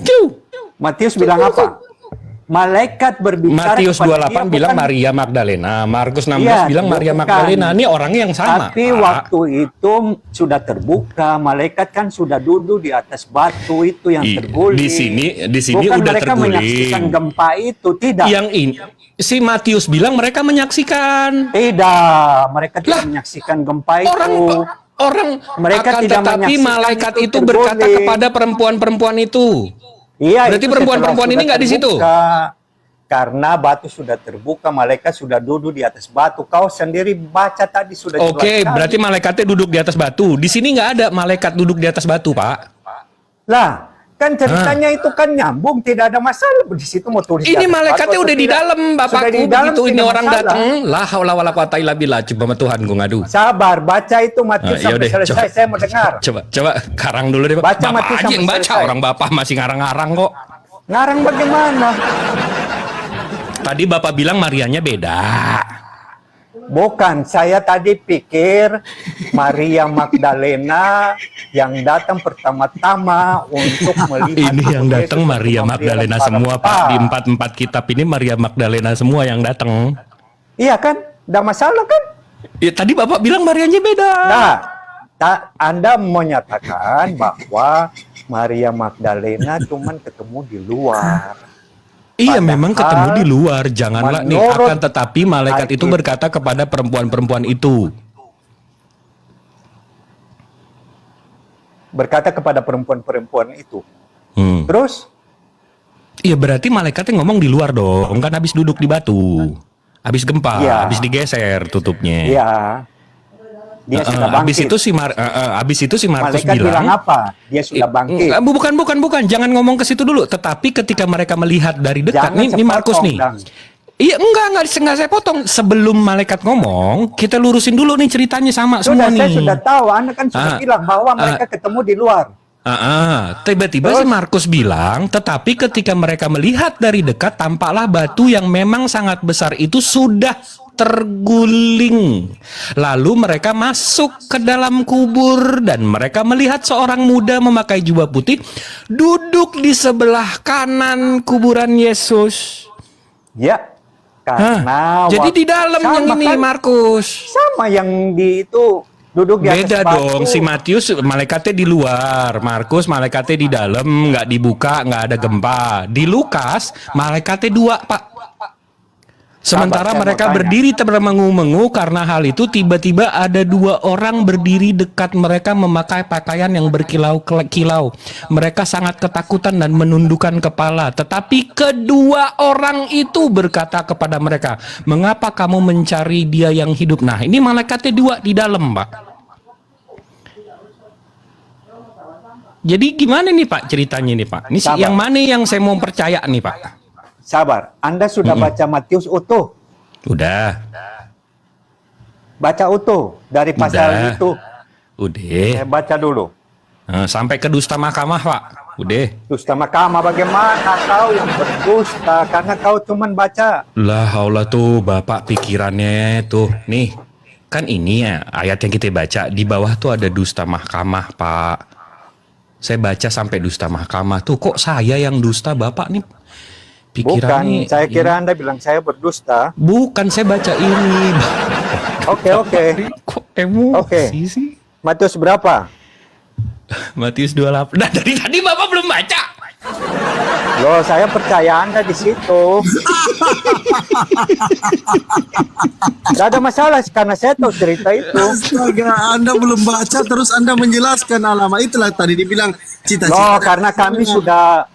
Q. Matius bilang apa? Malaikat berbicara Matius kepada 28 dia bilang bukan- Maria Magdalena, Markus 16 Iya, bilang Maria bukan. Magdalena. Ini orangnya yang sama. Tapi Pak. waktu itu sudah terbuka, malaikat kan sudah duduk di atas batu itu yang terguling. Di sini Bukan udah mereka menyaksikan terguling. gempa itu, tidak. Yang ini si Matius bilang mereka menyaksikan. Tidak, mereka tidak Lah, menyaksikan gempa itu. Orang Mereka akan tidak tetapi menyaksikan malaikat itu itu berkata terguling. kepada perempuan-perempuan itu. Iya, Berarti itu perempuan-perempuan setelah ini nggak di sudah situ? terbuka. Karena batu sudah terbuka, malaikat sudah duduk di atas batu. Kau sendiri baca tadi sudah jelas Oke, sekali. berarti malaikatnya duduk di atas batu. Di sini nggak ada malaikat duduk di atas batu, Pak. Lah, kan ceritanya itu kan nyambung, tidak ada masalah. Di situ mau tulis. di Ini atas malaikatnya batu udah atau di tidak. dalam, Sudah Bapakku. di dalam, Begitu ini tidak orang masalah. datang, la haula wala quwata illa billah. Coba sama Tuhan gue ngadu. Sabar, baca itu Matius Ah, sampai yaudah, selesai. Saya mau dengar. Coba karang dulu deh, Pak. Baca Bapak Matius aja yang sampai baca, selesai. orang Bapak masih ngarang-ngarang kok. Ngarang bagaimana? Tadi Bapak bilang Marianya beda. Bukan, saya tadi pikir Maria Magdalena yang datang pertama-tama untuk melihat. Ini yang Yesus datang Maria untuk Magdalena memberi semua, para Pak. Di peta. empat kitab ini Maria Magdalena semua yang datang. Iya kan? Tidak masalah kan? Ya, tadi Bapak bilang Marianya beda. Nah, Anda menyatakan bahwa Maria Magdalena cuman ketemu di luar. Iya, Padahal, memang ketemu di luar. Janganlah nih. menurut Akan tetapi malaikat itu Alkitab- berkata kepada perempuan-perempuan itu. Berkata kepada perempuan-perempuan itu. Hmm. Terus? Iya, berarti malaikatnya ngomong di luar dong. Kan habis duduk di batu. Habis gempa, Iya. habis digeser tutupnya. Iya. Dia sudah bangkit. Habis itu si Markus Malaikat bilang bilang, apa? Dia sudah bangkit. Bukan. Jangan ngomong ke situ dulu. Tetapi ketika mereka melihat dari dekat, Jangan nih Markus sepotong, nih. Dang. Iya, enggak saya potong. Sebelum malaikat ngomong, kita lurusin dulu nih ceritanya sama Sudah, semua saya nih. sudah tahu. Anda kan sudah bilang bahwa mereka ketemu di luar. Tiba-tiba si Markus bilang, tetapi ketika mereka melihat dari dekat, tampaklah batu yang memang sangat besar itu sudah terguling. Lalu mereka masuk ke dalam kubur dan mereka melihat seorang muda memakai jubah putih duduk di sebelah kanan kuburan Yesus. Ya. Karena Jadi di dalam sama yang ini kan? Markus. Sama yang di itu duduk di atas Beda batu. dong, si Matius malaikatnya di luar, Markus malaikatnya di dalam, nggak dibuka, nggak ada gempa. Di Lukas malaikatnya dua, Pak. Sementara Sahabat, saya mereka mau tanya. berdiri termengu-mengu karena hal itu tiba-tiba ada dua orang berdiri dekat mereka memakai pakaian yang berkilau-kilau. Mereka sangat ketakutan dan menundukkan kepala. Tetapi kedua orang itu berkata kepada mereka, "Mengapa kamu mencari dia yang hidup?" Nah, ini malaikatnya dua di dalam, Pak. Jadi gimana nih Pak ceritanya nih Pak? Ini Sabar. yang mana yang saya mau percaya nih Pak? Sabar. Anda sudah baca Matius utuh. Udah. Baca utuh dari pasal Udah. itu. Udah. Saya baca dulu. Sampai ke dusta mahkamah Pak. Udah. Dusta mahkamah, bagaimana kau yang berdusta karena kau cuman baca. Lah Allah tuh Bapak pikirannya tuh. Nih. Kan ini ya ayat yang kita baca. Di bawah tuh ada dusta mahkamah Pak. Saya baca sampai dusta mahkamah tuh. Kok saya yang dusta Bapak nih? Pikirannya. Bukan, saya kira Anda bilang saya berdusta. Bukan, saya baca ini. Oke. Kok emosi Oke. sih? Matius berapa? Matius 28. Nah, dari tadi Bapak belum baca. Loh, saya percaya Anda di situ. Gak ada masalah karena saya tahu cerita itu. Astaga, Anda belum baca terus Anda menjelaskan alamat. Itulah tadi dibilang Loh, cita-cita. karena kami sudah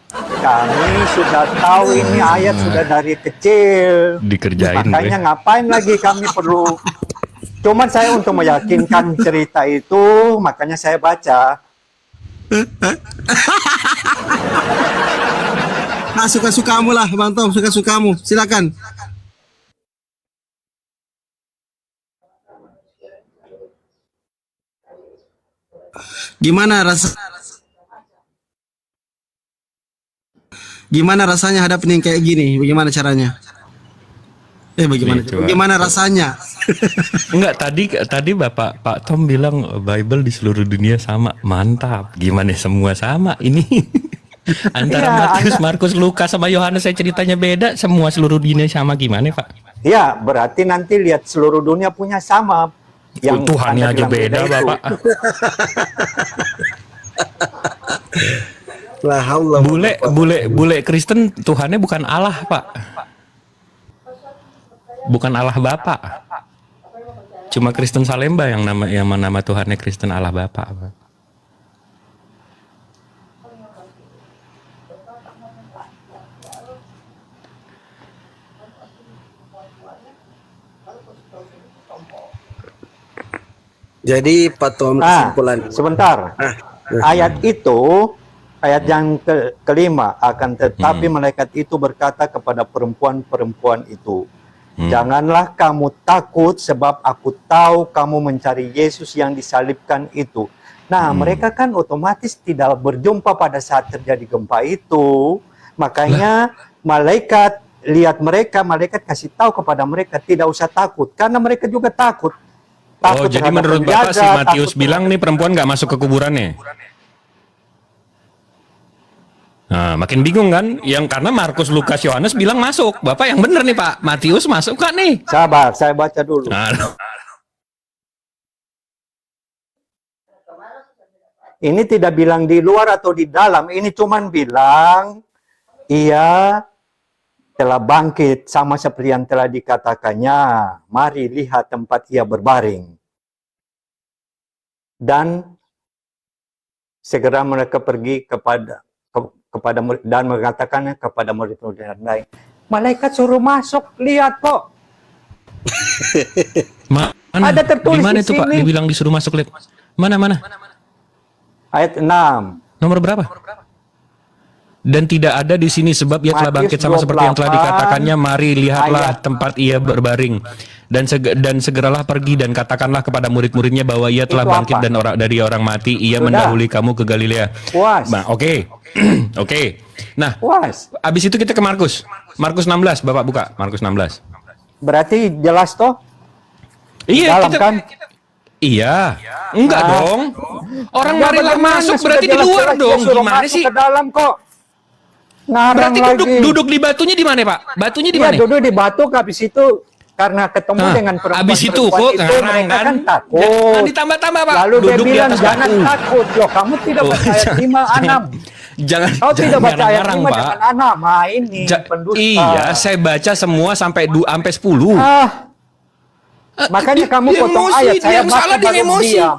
tahu ini ayat sudah dari kecil. Dikerjain Makanya gue. ngapain lagi kami perlu. Cuman saya untuk meyakinkan cerita itu, makanya saya baca. Nah, suka-sukamu lah, Bang Tom, suka-sukamu. Silakan. Gimana rasanya hadapin yang kayak gini? Bagaimana caranya? Bagaimana? Nih, coba. Bagaimana rasanya? Enggak, tadi Bapak Pak Tom bilang Bible di seluruh dunia sama. Mantap. Gimana semua sama ini? Antara Matius, Markus, Lukas sama Yohanes saya ceritanya beda, semua seluruh dunia sama gimana, Pak? Ya, berarti nanti lihat seluruh dunia punya sama. Yang Tuhannya Anda aja bilang beda, itu. Bapak. La haula Bule Kristen Tuhannya bukan Allah, Pak. Bukan Allah Bapa. Cuma Kristen Salemba yang nama Tuhannya Kristen Allah Bapa, Pak. Jadi Pak Tom kesimpulan. Sebentar. Ayat itu, ayat yang kelima, akan tetapi malaikat itu berkata kepada perempuan-perempuan itu, janganlah kamu takut sebab aku tahu kamu mencari Yesus yang disalibkan itu. Nah, mereka kan otomatis tidak berjumpa pada saat terjadi gempa itu. Makanya malaikat lihat mereka, malaikat kasih tahu kepada mereka tidak usah takut karena mereka juga takut. Oh, jadi menurut Bapak si Matius bilang nih perempuan nggak masuk ke kuburannya? Nah, makin bingung kan? Yang karena Markus, Lukas, Yohanes bilang masuk. Bapak yang bener nih Pak, Matius masuk kan nih? Sabar, saya baca dulu. Nah, Ini tidak bilang di luar atau di dalam, ini cuman bilang ia telah bangkit sama seperti yang telah dikatakannya. Mari lihat tempat ia berbaring. Dan segera mereka pergi kepada dan mengatakannya kepada murid-murid yang lain. Malaikat suruh masuk, lihat kok. mana? Ada tertulis Gimana di itu Pak? sini. Dibilang disuruh masuk lihat. Mana? Ayat 6. Nomor berapa? Dan tidak ada di sini sebab ia telah bangkit sama seperti yang telah 28, dikatakannya. Mari lihatlah ayat. tempat ia berbaring. Dan segeralah pergi dan katakanlah kepada murid-muridnya bahwa ia telah Itu bangkit apa? dan dari orang mati. Ia Sudah. mendahului kamu ke Galilea. Puas. Nah, oke. Oke. Nah, Puas. abis itu kita ke Markus. Markus 16, Bapak buka. Markus 16. Berarti jelas toh? Iya, Dalam kan? Iya. Enggak dong. Orang Ya, marilah bagaimana? masuk Sudah berarti di jelas-jelas luar dia dong. suruh Gimana masuk sih? ke dalam kok. Ngarang Berarti lagi. duduk batunya di mana, Pak? Batunya di Iya, mana? duduk di batu, habis itu karena ketemu Nah, dengan perempuan habis itu kok itu ngarang mereka kan? kan takut. Jangan ditambah-tambah, Pak. Lalu Duduk dia di bilang atas jangan batu. takut. Loh, kamu tidak Oh, baca ayat 5, 6. Jangan Kau tidak baca ayat ngarang-ngarang, 5 Pak. dengan 6. Nah, ini pendusta. Iya, saya baca semua sampai 10. Makanya kamu dia potong emosi, ayat. dia Saya yang salah, baca dia baru emosi. diam.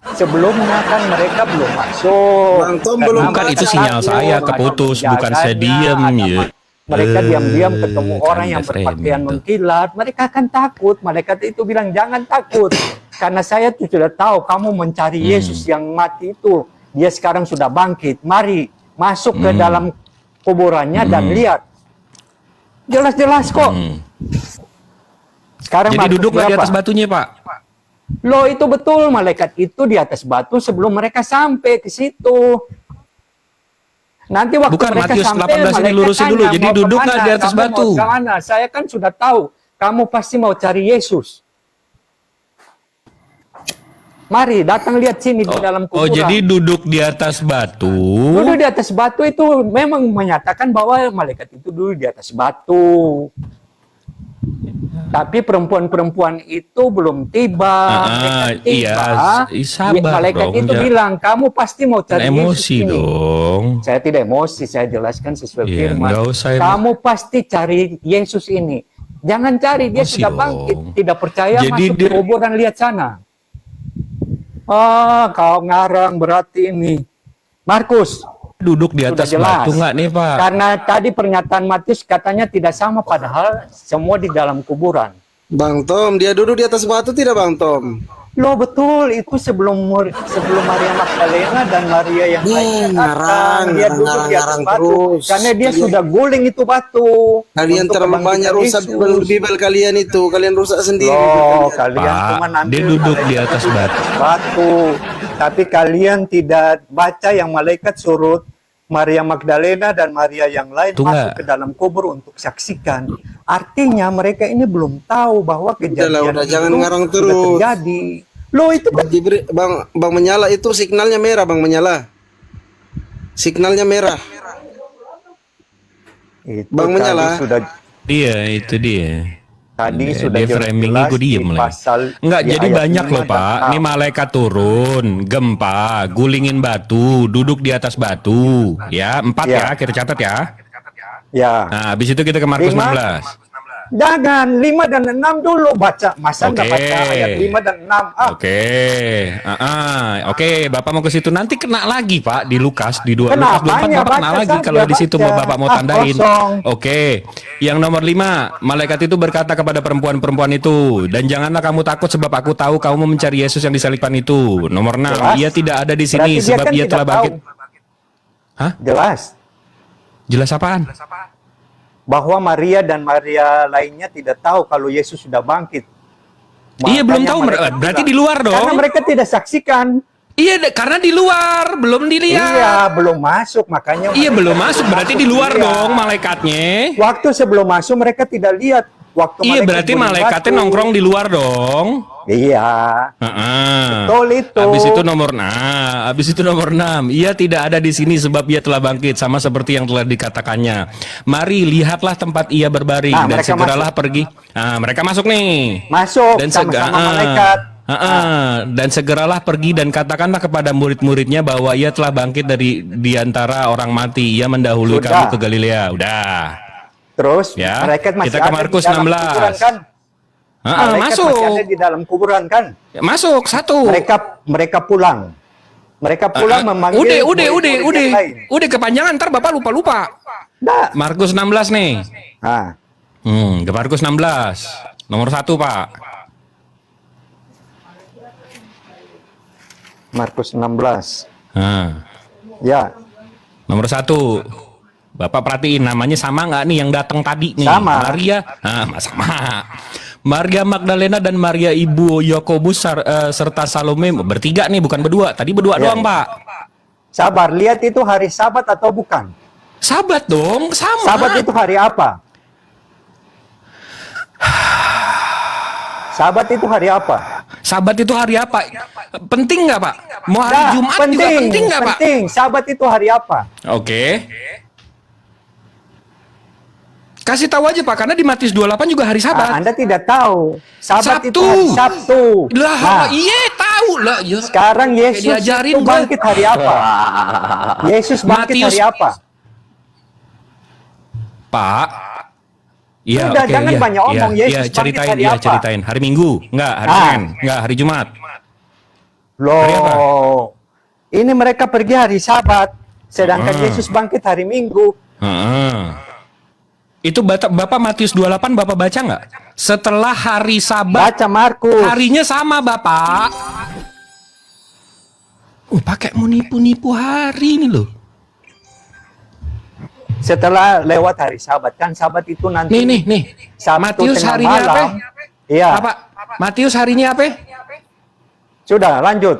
Sebelumnya kan mereka belum masuk. Bang Tom Karena belum Bukan, mereka itu sinyal takut, saya ada keputus, bukan saya penjaganya, diem, ada ya. mereka diam-diam ketemu orang Canda yang frame berpakaian itu. mengkilat, mereka akan takut. Malaikat itu bilang jangan takut, karena saya tuh sudah tahu kamu mencari Yesus yang mati itu. Dia sekarang sudah bangkit. Mari masuk ke dalam kuburannya dan lihat. Jelas-jelas kok. Sekarang Jadi Markus duduklah di berapa? atas batunya, Pak. Loh, itu betul, malaikat itu di atas batu sebelum mereka sampai ke situ. Nanti waktu Bukan, mereka Matius sampai, 18 ini malaikat lurusin dulu. tanya, Jadi "Mau duduklah kemana? di atas Kamu batu." mau kemana? Saya kan sudah tahu, kamu pasti mau cari Yesus. Mari, datang lihat sini di dalam kuburan. Oh, jadi duduk di atas batu. Duduk di atas batu itu memang menyatakan bahwa malaikat itu duduk di atas batu. Tapi perempuan-perempuan itu belum tiba. Mereka tiba. iya, sabar malaikat dong, itu bilang, kamu pasti mau cari Yesus Emosi ini. dong. Saya tidak emosi, saya jelaskan sesuai Iya, firman. nggak usah Kamu pasti cari Yesus ini. Jangan cari, dia Emosi sudah dong. bangkit. Tidak percaya, Jadi masuk ke dia- kuburan, lihat sana. Kau ngarang berarti ini. Markus, Duduk di atas sudah jelas. batu nggak nih, Pak? Karena tadi pernyataan Matius katanya tidak sama, padahal semua di dalam kuburan. Bang Tom, dia duduk di atas batu tidak Bang Tom? Loh betul, itu sebelum Maria Magdalena dan Maria yang lain datang, dia duduk di atas batu terus. karena dia sudah guling itu batu. Kalian untuk terlalu banyak kebangkitan rusak Yesus. Bibel kalian itu. Kalian rusak sendiri. Loh, Bibel kalian. kalian cuma Pak, dia duduk di atas batu. batu. Tapi kalian tidak baca yang malaikat surut Maria Magdalena dan Maria yang lain Tunggu. masuk ke dalam kubur untuk saksikan. Artinya mereka ini belum tahu bahwa kejadian udah, jangan itu ngarang sudah terus. terjadi. Loh itu kan Bang Menyala itu signalnya merah, Bang Menyala. Signalnya merah. itu Bang tadi Menyala. sudah Itu dia. tadi Dia- sudah dia framingnya jelas gue diem di lagi. pasal Enggak, di jadi ayat banyak 5 loh dan Pak. 6. Ini malaikat turun, gempa, gulingin batu, duduk di atas batu. Ya, 4 Ya. ya, kita catat ya. Ya. Nah, habis itu kita ke Markus 5. 16. Jangan 5 dan 6 dulu baca. Masa nggak Oke. baca ayat 5 dan 6? Oke, Bapak mau ke situ nanti kena lagi Pak di Lukas di Lukas Kenapa? 24 Ya, Bapak kena baca lagi saja, kalau di situ baca. Bapak mau Ah, tandain. kosong. Oke. Yang nomor 5, malaikat itu berkata kepada perempuan-perempuan itu, "Dan janganlah kamu takut sebab aku tahu kamu mencari Yesus yang disalibkan itu." Nomor 6, Jelas. ia tidak ada di sini Berarti dia sebab kan ia tidak telah bangkit. tahu. Hah? Jelas Jelas apaan? bahwa Maria dan Maria lainnya tidak tahu kalau Yesus sudah bangkit. Iya, belum Makanya tahu, mereka berarti bilang, di luar dong. Karena mereka tidak saksikan. Iya, karena di luar, belum dilihat. Iya, belum masuk makanya. Iya, mereka belum tidak masuk, berarti di luar Iya. dong malaikatnya. Waktu sebelum masuk mereka tidak lihat. Waktu Iya, malaikat berarti guling malaikatnya batu. nongkrong di luar dong. Iya. Heeh. Betul itu. Habis itu nomor 6. Ia tidak ada di sini sebab ia telah bangkit sama seperti yang telah dikatakannya. Mari lihatlah tempat ia berbaring Nah, dan mereka segeralah pergi. Nah, mereka masuk nih. Masuk Dan sama-sama malaikat. Dan segeralah pergi dan katakanlah kepada murid-muridnya bahwa ia telah bangkit dari di antara orang mati. Ia mendahului Sudah. kamu ke Galilea. Udah. Terus Ya, malaikat masih kita ke ada Markus di dalam 16. kuburan kan? Malaikat Masuk. masih ada di dalam kuburan kan? Masuk satu. Mereka pulang. Mereka pulang memanggil murid-murid yang lain. Udah kepanjangan ntar Bapak lupa. Nah, Markus 16 nih. nah, Ke Markus 16. Nomor 1, Pak. Markus 16. Nah, Ya, nomor 1. Bapak perhatiin namanya sama nggak nih yang datang tadi nih? Sama. Maria. Sama. Maria Magdalena dan Maria ibu Yakobus serta Salome bertiga nih, bukan berdua. Tadi berdua Ya, doang, ya. Pak. sabar. Lihat itu hari Sabat atau bukan? Sabat dong, sama. Sabat itu hari apa? Sabat itu hari apa? Sabat itu hari apa? Penting nggak, Pak? Mau hari Nah, Jumat juga penting nggak, Pak? Penting. Sabat itu hari apa? Oke. Kasih tahu aja Pak, karena di Matius 28 juga hari Sabat. Anda tidak tahu. Sabat itu Sabtu. hari Sabtu. Lah, Nah, iya tahu lah. Ya. sekarang Yesus diajarin itu gua. bangkit hari apa? Yesus bangkit Matius. hari apa? Pak. Iya, Udah, oke, jangan iya, banyak omong. iya, Yesus bangkit ceritain, hari iya, apa? ceritain. Hari Minggu, enggak, hari Ah. Senin, enggak, hari Jumat. Hari apa? Loh, ini mereka pergi hari Sabat, sedangkan Ah. Yesus bangkit hari Minggu. Heeh. Itu Bapak Matius 28 Bapak baca nggak? Setelah hari Sabat, Baca Markus. harinya sama Bapak. Pakai mau nipu-nipu hari ini loh. Setelah lewat hari Sabat, kan Sabat itu nanti. Nih. Sabtu Matius tengah harinya apa? malam. Iya. Apa? Matius harinya apa? Sudah, lanjut.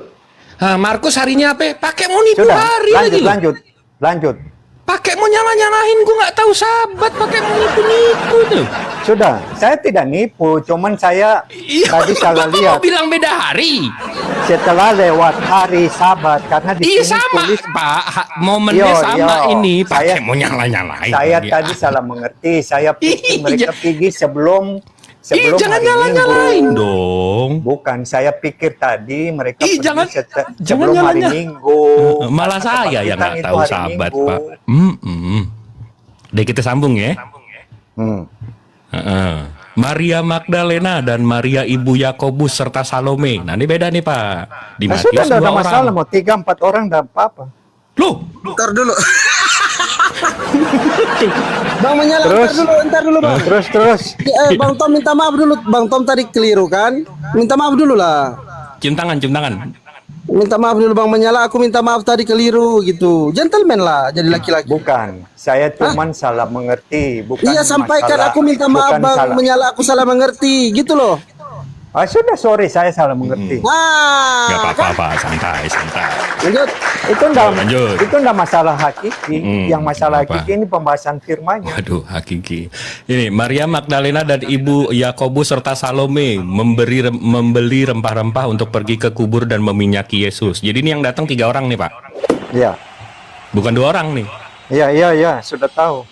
Markus harinya apa? Pakai mau nipu Sudah, hari lagi loh. lanjut. Pakai mau nyala-nyalain, gua nggak tahu Sabat, pakai mau nipu-nipu tuh. Sudah, saya tidak nipu, cuman saya tadi salah Bapak lihat. mau bilang beda hari. Setelah lewat hari Sabat, karena di Iya sini sama, tulis. Pak. Momennya Yo, sama yo. ini. Pakai Saya- mau nyala-nyalain. Saya lagi. tadi salah mengerti. Saya pikir Iya. mereka pergi sebelum Jangan hari nyala-nyalain Minggu. dong. Bukan, saya pikir tadi mereka pergi Jangan sebelum hari nyala-nyala. Minggu. Malah Karena saya yang kebangkitan nggak itu tahu hari Sabat, Minggu. Pak. Deh kita sambung ya. Hmm. Heeh. Maria Magdalena dan Maria ibu Yakobus serta Salome. Nah ini beda nih Pak. Di Nah, Matius sudah tidak 2 ada orang. masalah, mau 3-4 orang tidak apa-apa. Loh, Ntar dulu. Bang Menyala, Terus? ntar dulu Bang. Terus. Bang Tom minta maaf dulu. Bang Tom tadi keliru kan? Minta maaf dulu lah. cium tangan. Minta maaf dulu Bang Menyala, aku minta maaf tadi keliru gitu. Gentleman lah jadi laki-laki. Bukan, saya cuman salah mengerti. Bukan Iya, sampaikan masalah- aku minta maaf bukan Bang salah. Menyala, aku salah mengerti gitu loh. Sudah, sorry, saya salah mengerti. Gak Nah, apa-apa, santai. lanjut. Itu enggak, Lanjut. itu enggak masalah hakiki. Yang masalah apa? hakiki ini pembahasan firmannya. Waduh, hakiki. Ini Maria Magdalena dan Ibu Yakobus serta Salome membeli rempah-rempah untuk pergi ke kubur dan meminyaki Yesus. Jadi ini yang datang 3 orang nih, Pak. Iya, Bukan 2 orang nih. iya, sudah tahu.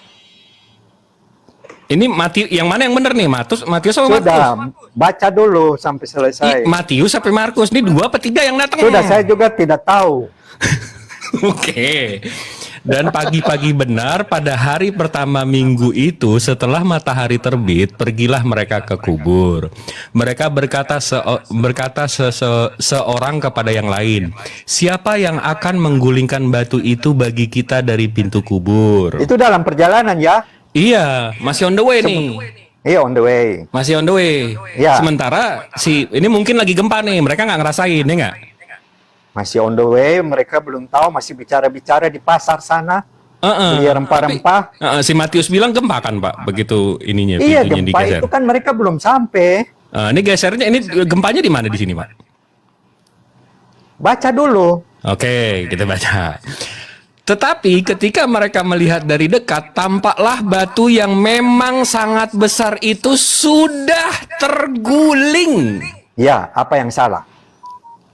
Ini yang mana yang benar nih? Matius sama Markus? Sudah, baca dulu sampai selesai. Matius sampai Markus. Ini 2 apa 3 yang datang? Sudah, saya juga tidak tahu. Oke. Dan pagi-pagi benar pada hari pertama minggu itu setelah matahari terbit, pergilah mereka ke kubur. Mereka berkata seorang kepada yang lain, siapa yang akan menggulingkan batu itu bagi kita dari pintu kubur? Itu dalam perjalanan ya. Iya, masih on the way nih. Iya, on the way. Masih on the way. Ya. Sementara ini mungkin lagi gempa nih, mereka nggak ngerasain, ya nggak? Masih on the way, mereka belum tahu, masih bicara-bicara di pasar sana. Beli rempah-rempah. Si Matius bilang gempa kan, Pak? Begitu ininya, Iya, pintunya gempa digeser. itu kan mereka belum sampai. Ini gesernya, ini gempanya di mana di sini, Pak? Baca dulu. Oke, kita baca. Tetapi ketika mereka melihat dari dekat, tampaklah batu yang memang sangat besar itu sudah terguling. Ya, apa yang salah?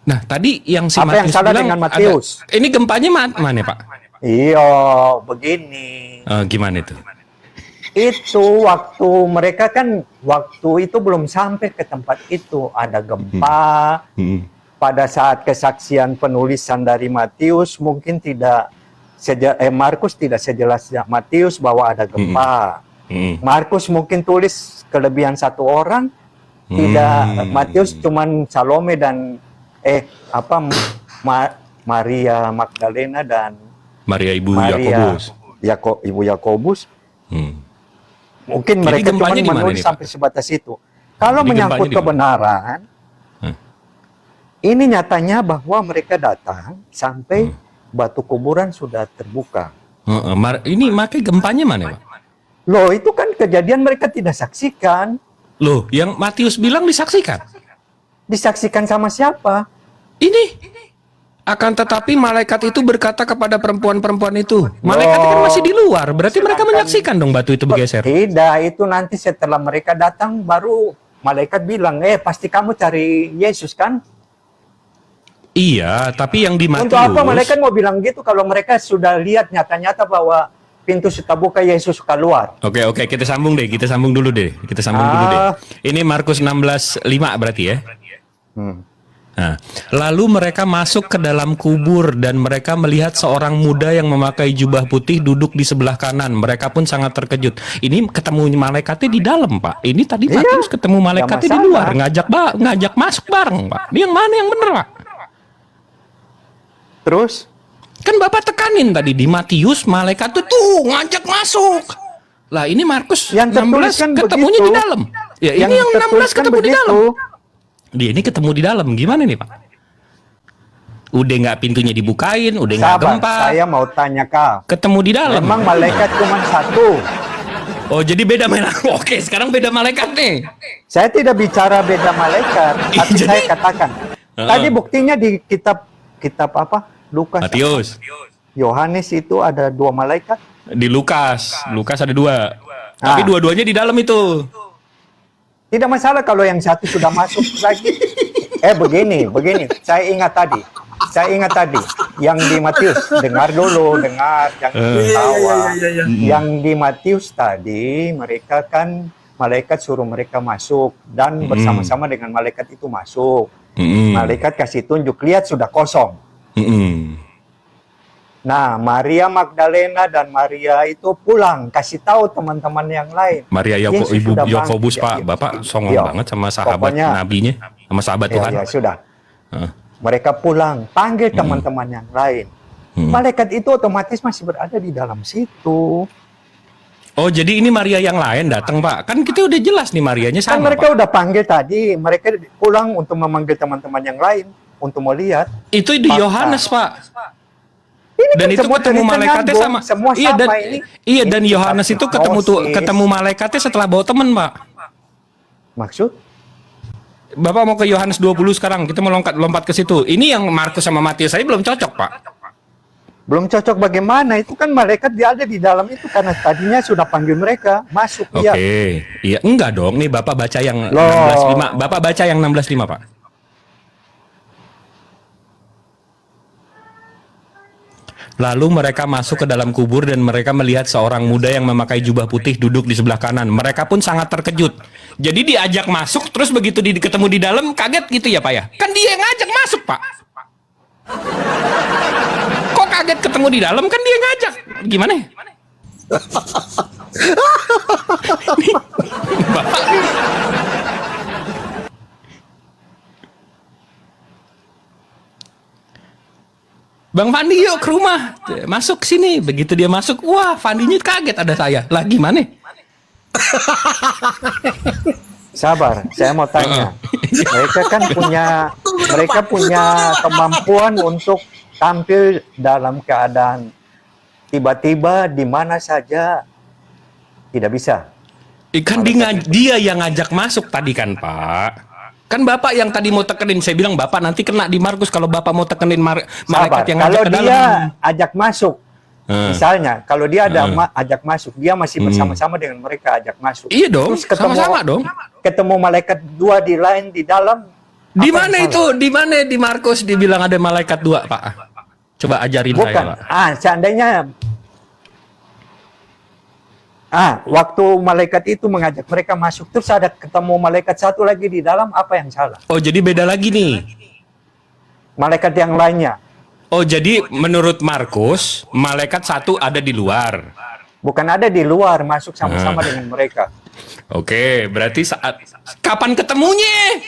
Nah, tadi yang si Apa yang Matius salah bilang dengan Matius? ini gempanya mana, Pak? Iya, begini. Gimana itu? Itu waktu mereka kan, waktu itu belum sampai ke tempat itu. Ada gempa. Pada saat kesaksian penulisan dari Matius, mungkin tidak Markus tidak sejelas Matius bahwa ada gempa. Markus mungkin tulis kelebihan 1 orang, tidak. Matius cuman Salome dan Maria Magdalena dan Maria Ibu Yakobus. Ibu Yakobus. Mungkin Jadi mereka cuma gempanya di mana menulis nih, Pak? sampai sebatas itu. Kalau Jadi menyangkut gempanya di mana? kebenaran, ini nyatanya bahwa mereka datang sampai batu kuburan sudah terbuka. Ini makanya gempanya mana, Pak? Loh, itu kan kejadian mereka tidak saksikan. Loh, yang Matius bilang disaksikan. Disaksikan sama siapa? Ini. Akan tetapi malaikat itu berkata kepada perempuan-perempuan itu. Malaikat kan masih di luar. Berarti mereka menyaksikan dong batu itu bergeser. Tidak, itu nanti setelah mereka datang baru malaikat bilang, pasti kamu cari Yesus kan? Iya, tapi yang di Matius. Untuk apa malaikat mau bilang gitu kalau mereka sudah lihat nyata-nyata bahwa pintu sudah buka, Yesus keluar. Oke, kita sambung deh. Kita sambung dulu deh. Ini Markus 16:5 berarti ya. Nah, lalu mereka masuk ke dalam kubur dan mereka melihat seorang muda yang memakai jubah putih duduk di sebelah kanan. Mereka pun sangat terkejut. Ini ketemu malaikatnya di dalam, Pak. Ini tadi Matius ketemu malaikatnya di luar, ngajak masuk bareng, Pak. Ini yang mana yang bener, Pak? Terus? Kan Bapak tekanin tadi di Matius malaikat tuh ngajak masuk. Lah ini Markus yang 16 kan ketemunya begitu. di dalam. Ya ini yang 16 ketemu di dalam. Dia ini ketemu di dalam. Gimana nih, Pak? Udah nggak pintunya dibukain, udah nggak gempa. Saya mau tanya kau. Ketemu di dalam. Memang malaikat cuma 1. Oh, jadi beda malaikat. Oke, sekarang beda malaikat nih. Saya tidak bicara beda malaikat, tapi saya katakan. Tadi buktinya di kitab apa? Lukas. Matius. Yohanes itu ada 2 malaikat. Di Lukas ada 2. Tapi dua-duanya di dalam itu. Tidak masalah kalau yang satu sudah masuk lagi. Begini. Saya ingat tadi yang di Matius. Dengar jangan ketawa. Yang di Matius tadi mereka kan malaikat suruh mereka masuk dan bersama-sama dengan malaikat itu masuk. Malaikat kasih tunjuk, lihat sudah kosong. Nah, Maria Magdalena dan Maria itu pulang, kasih tahu teman-teman yang lain. Maria Yesus Ibu sudah Yakobus, bangkit. Pak. Bapak songong Iya. banget sama sahabat Pokoknya- nabinya, sama sahabat Tuhan. Ya sudah. Mereka pulang, panggil teman-teman yang lain. Malaikat itu otomatis masih berada di dalam situ. Oh, jadi ini Maria yang lain datang, Pak. Kan kita udah jelas nih Marianya Kan sama, mereka Pak. udah panggil tadi, mereka pulang untuk memanggil teman-teman yang lain untuk mau lihat. Itu di Fakta. Yohanes, Pak. Ini Dan kan itu semua ketemu cerita malaikatnya nyambung, sama. semua Iya sama dan ini. iya dan Ini Yohanes kisah itu Gnosis. ketemu malaikatnya setelah bawa teman, Pak. Maksud? Bapak mau ke Yohanes 20 sekarang. Kita mau lompat ke situ. Ini yang Markus sama Matius saya belum cocok, Pak. Belum cocok bagaimana? Itu kan malaikat dia ada di dalam itu karena tadinya sudah panggil mereka masuk. Oke. Ya. Iya, enggak dong. Nih Bapak baca yang Loh. 16:5. Bapak baca yang 16:5, Pak. Lalu mereka masuk ke dalam kubur dan mereka melihat seorang muda yang memakai jubah putih duduk di sebelah kanan. Mereka pun sangat terkejut. Jadi diajak masuk, terus begitu ketemu di dalam, kaget gitu ya Pak ya? Kan dia yang ngajak masuk, Pak. Kok kaget ketemu di dalam? Kan dia yang ngajak. Gimana? Bapak. Bang Fandi yuk ke rumah, masuk sini. Begitu dia masuk, wah Fandinya kaget ada saya. Lah gimana? Sabar, saya mau tanya. Mereka punya kemampuan untuk tampil dalam keadaan tiba-tiba di mana saja tidak bisa. Ikan dia yang ngajak masuk tadi kan Pak. Kan Bapak yang tadi mau tekenin, saya bilang Bapak nanti kena di Markus kalau Bapak mau tekenin malaikat yang ngajak Kalau ke dalam. dia ajak masuk, misalnya kalau dia ada ajak masuk, dia masih bersama-sama dengan mereka ajak masuk. Iya dong, Terus sama-sama dong. Ketemu malaikat dua di lain di dalam. Di apa mana yang itu? Di mana di Markus dibilang ada malaikat dua, Pak? Coba ajarin Bukan. saya, Pak. Seandainya waktu malaikat itu mengajak mereka masuk, terus ada ketemu malaikat satu lagi di dalam, apa yang salah? Oh, jadi beda lagi nih. Malaikat yang lainnya. Oh, jadi menurut Markus, malaikat satu ada di luar. Bukan ada di luar, masuk sama-sama dengan mereka. Oke, berarti kapan ketemunya?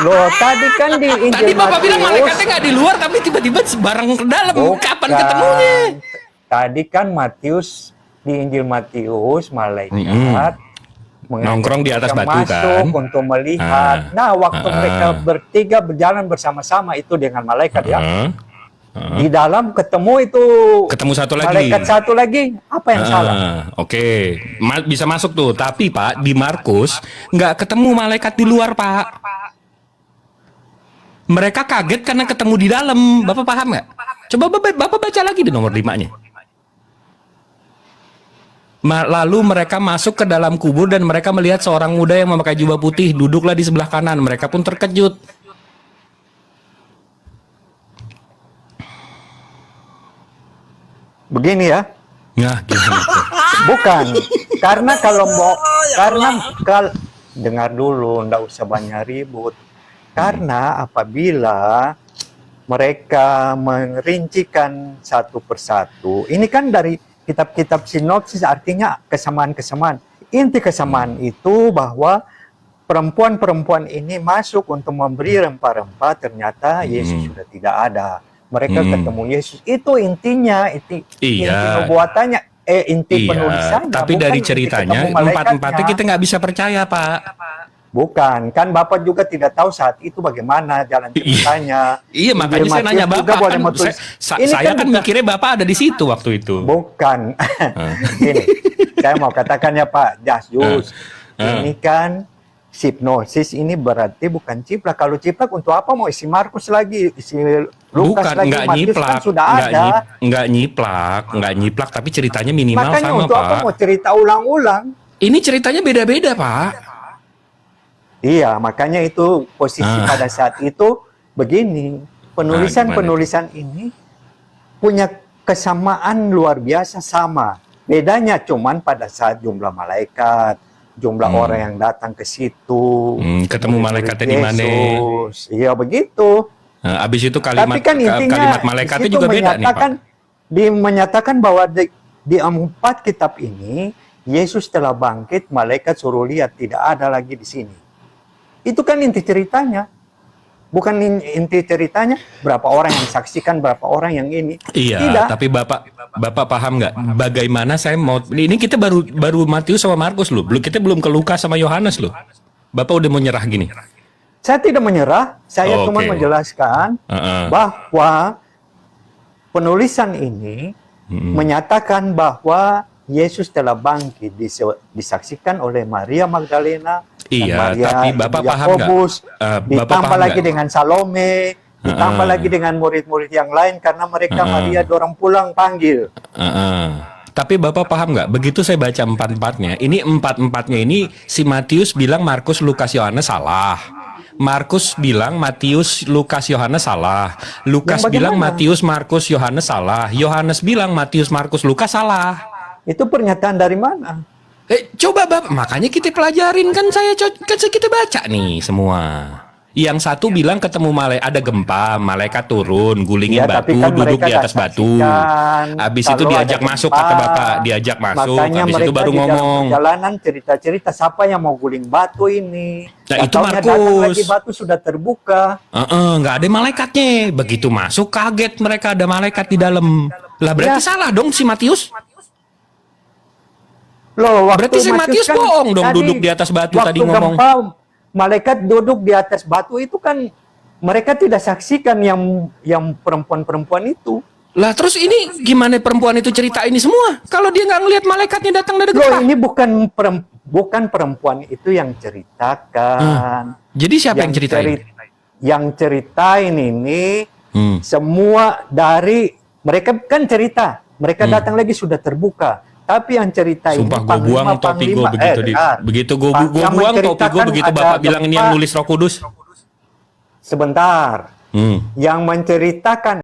Loh, tadi kan di Injil Tadi Bapak bilang Matius, malaikatnya nggak di luar, tapi tiba-tiba bareng ke dalam. Kapan bukan. ketemunya? Tadi kan Matius, di Injil Matius, malaikat mengajak Nongkrong di atas mereka batu, masuk kan? untuk melihat. Nah, waktu mereka bertiga berjalan bersama-sama itu dengan malaikat ya. Di dalam ketemu itu Ketemu satu lagi. malaikat satu lagi. Apa yang salah? Oke, bisa masuk tuh. Tapi Pak, di Markus nggak ketemu malaikat di luar, Pak. Mereka kaget karena ketemu di dalam. Bapak paham nggak? Coba Bapak baca lagi di nomor 5-nya. Lalu mereka masuk ke dalam kubur dan mereka melihat seorang muda yang memakai jubah putih duduklah di sebelah kanan. Mereka pun terkejut. Begini ya. Nah, gimana tuh? Bukan. Dengar dulu, ndak usah banyak ribut. Karena apabila mereka merincikan satu persatu, ini kan dari kitab-kitab sinopsis artinya kesamaan-kesamaan. Inti kesamaan itu bahwa perempuan-perempuan ini masuk untuk memberi rempah-rempah, ternyata Yesus sudah tidak ada. Mereka ketemu Yesus. Itu intinya, inti nubuatannya, inti penulisannya. Tapi dari ceritanya, empat-empatnya kita nggak bisa percaya, Pak. Bukan, kan Bapak juga tidak tahu saat itu bagaimana jalan ceritanya. Iya, makanya saya nanya Bapak. Saya kan mikirnya Bapak ada di situ waktu itu. Bukan. Ini, saya mau katakan ya Pak Jasjus, ini kan hipnosis ini berarti bukan ciplak. Kalau ciplak untuk apa mau isi Markus lagi, isi Lukas Bukan, lagi, nggak Matius nyiplak, kan sudah ada. nggak nyiplak, tapi ceritanya minimal Makanya sama, untuk apa Pak. mau cerita ulang-ulang? Ini ceritanya beda-beda, Pak. Iya, makanya itu posisi pada saat itu begini. Penulisan-penulisan ini punya kesamaan luar biasa sama. Bedanya cuman pada saat jumlah malaikat, jumlah orang yang datang ke situ. Ketemu malaikatnya di mana? Iya, begitu. Nah, abis itu kalimat, Tapi kan intinya kalimat malaikatnya itu juga beda nih, Pak. Menyatakan bahwa di 4 kitab ini, Yesus telah bangkit, malaikat suruh lihat, tidak ada lagi di sini. Itu kan inti ceritanya. Bukan inti ceritanya berapa orang yang saksikan, berapa orang yang ini. Iya, Tidak. tapi Bapak paham nggak bagaimana saya mau ini kita baru Matius sama Markus loh. Kita belum ke Lukas sama Yohanes loh. Bapak udah mau nyerah gini. Saya tidak menyerah, saya Oke. cuma menjelaskan bahwa penulisan ini menyatakan bahwa Yesus telah bangkit disaksikan oleh Maria Magdalena, Iya, dan Maria tapi ibu Bapak paham nggak? Yakobus, Bapak ditambah paham lagi nggak? dengan Salome, ditambah lagi dengan murid-murid yang lain karena mereka Maria dorong pulang panggil. Tapi Bapak paham nggak? Begitu saya baca empat-empatnya, ini empat-empatnya ini si Matius bilang Markus, Lukas, Yohanes salah. Markus bilang Matius, Lukas, Yohanes salah. Lukas Yang bilang bagaimana? Matius, Markus, Yohanes salah. Yohanes bilang Matius, Markus, Lukas salah. Itu pernyataan dari mana? Coba Bapak, makanya kita pelajarin kan kita baca nih semua. Yang satu bilang ketemu ada gempa, malaikat turun, gulingin Ya, tapi batu, kan duduk mereka di atas nggak batu. saksikan Habis itu kalau diajak ada masuk gempa. kata Bapak, diajak masuk. Makanya Habis itu mereka baru di dalam ngomong. perjalanan cerita-cerita siapa yang mau guling batu ini. Nah, itu Ataunya datang Markus. lagi batu sudah terbuka. Nggak ada malaikatnya. Begitu masuk kaget mereka ada malaikat di dalam. Lah berarti Ya. salah dong si Matius. Loh, waktu Berarti si Matius kan bohong dong tadi, duduk di atas batu waktu tadi ngomong. gempa, malaikat duduk di atas batu itu kan mereka tidak saksikan yang perempuan-perempuan itu. Lah terus ini gimana perempuan itu cerita ini semua? Kalau dia nggak ngelihat malaikatnya datang dari Loh, gempa. ini bukan perempuan itu yang ceritakan. Jadi siapa yang ceritain? Yang ceritain ini semua dari mereka kan cerita. Mereka datang lagi sudah terbuka. Tapi yang cerita Sumpah ini gue buang topi gue begitu begitu gue Yang buang topi gue menceritakan begitu ada Bapak bilang ini yang gempa. nulis Roh Kudus. Sebentar. Yang menceritakan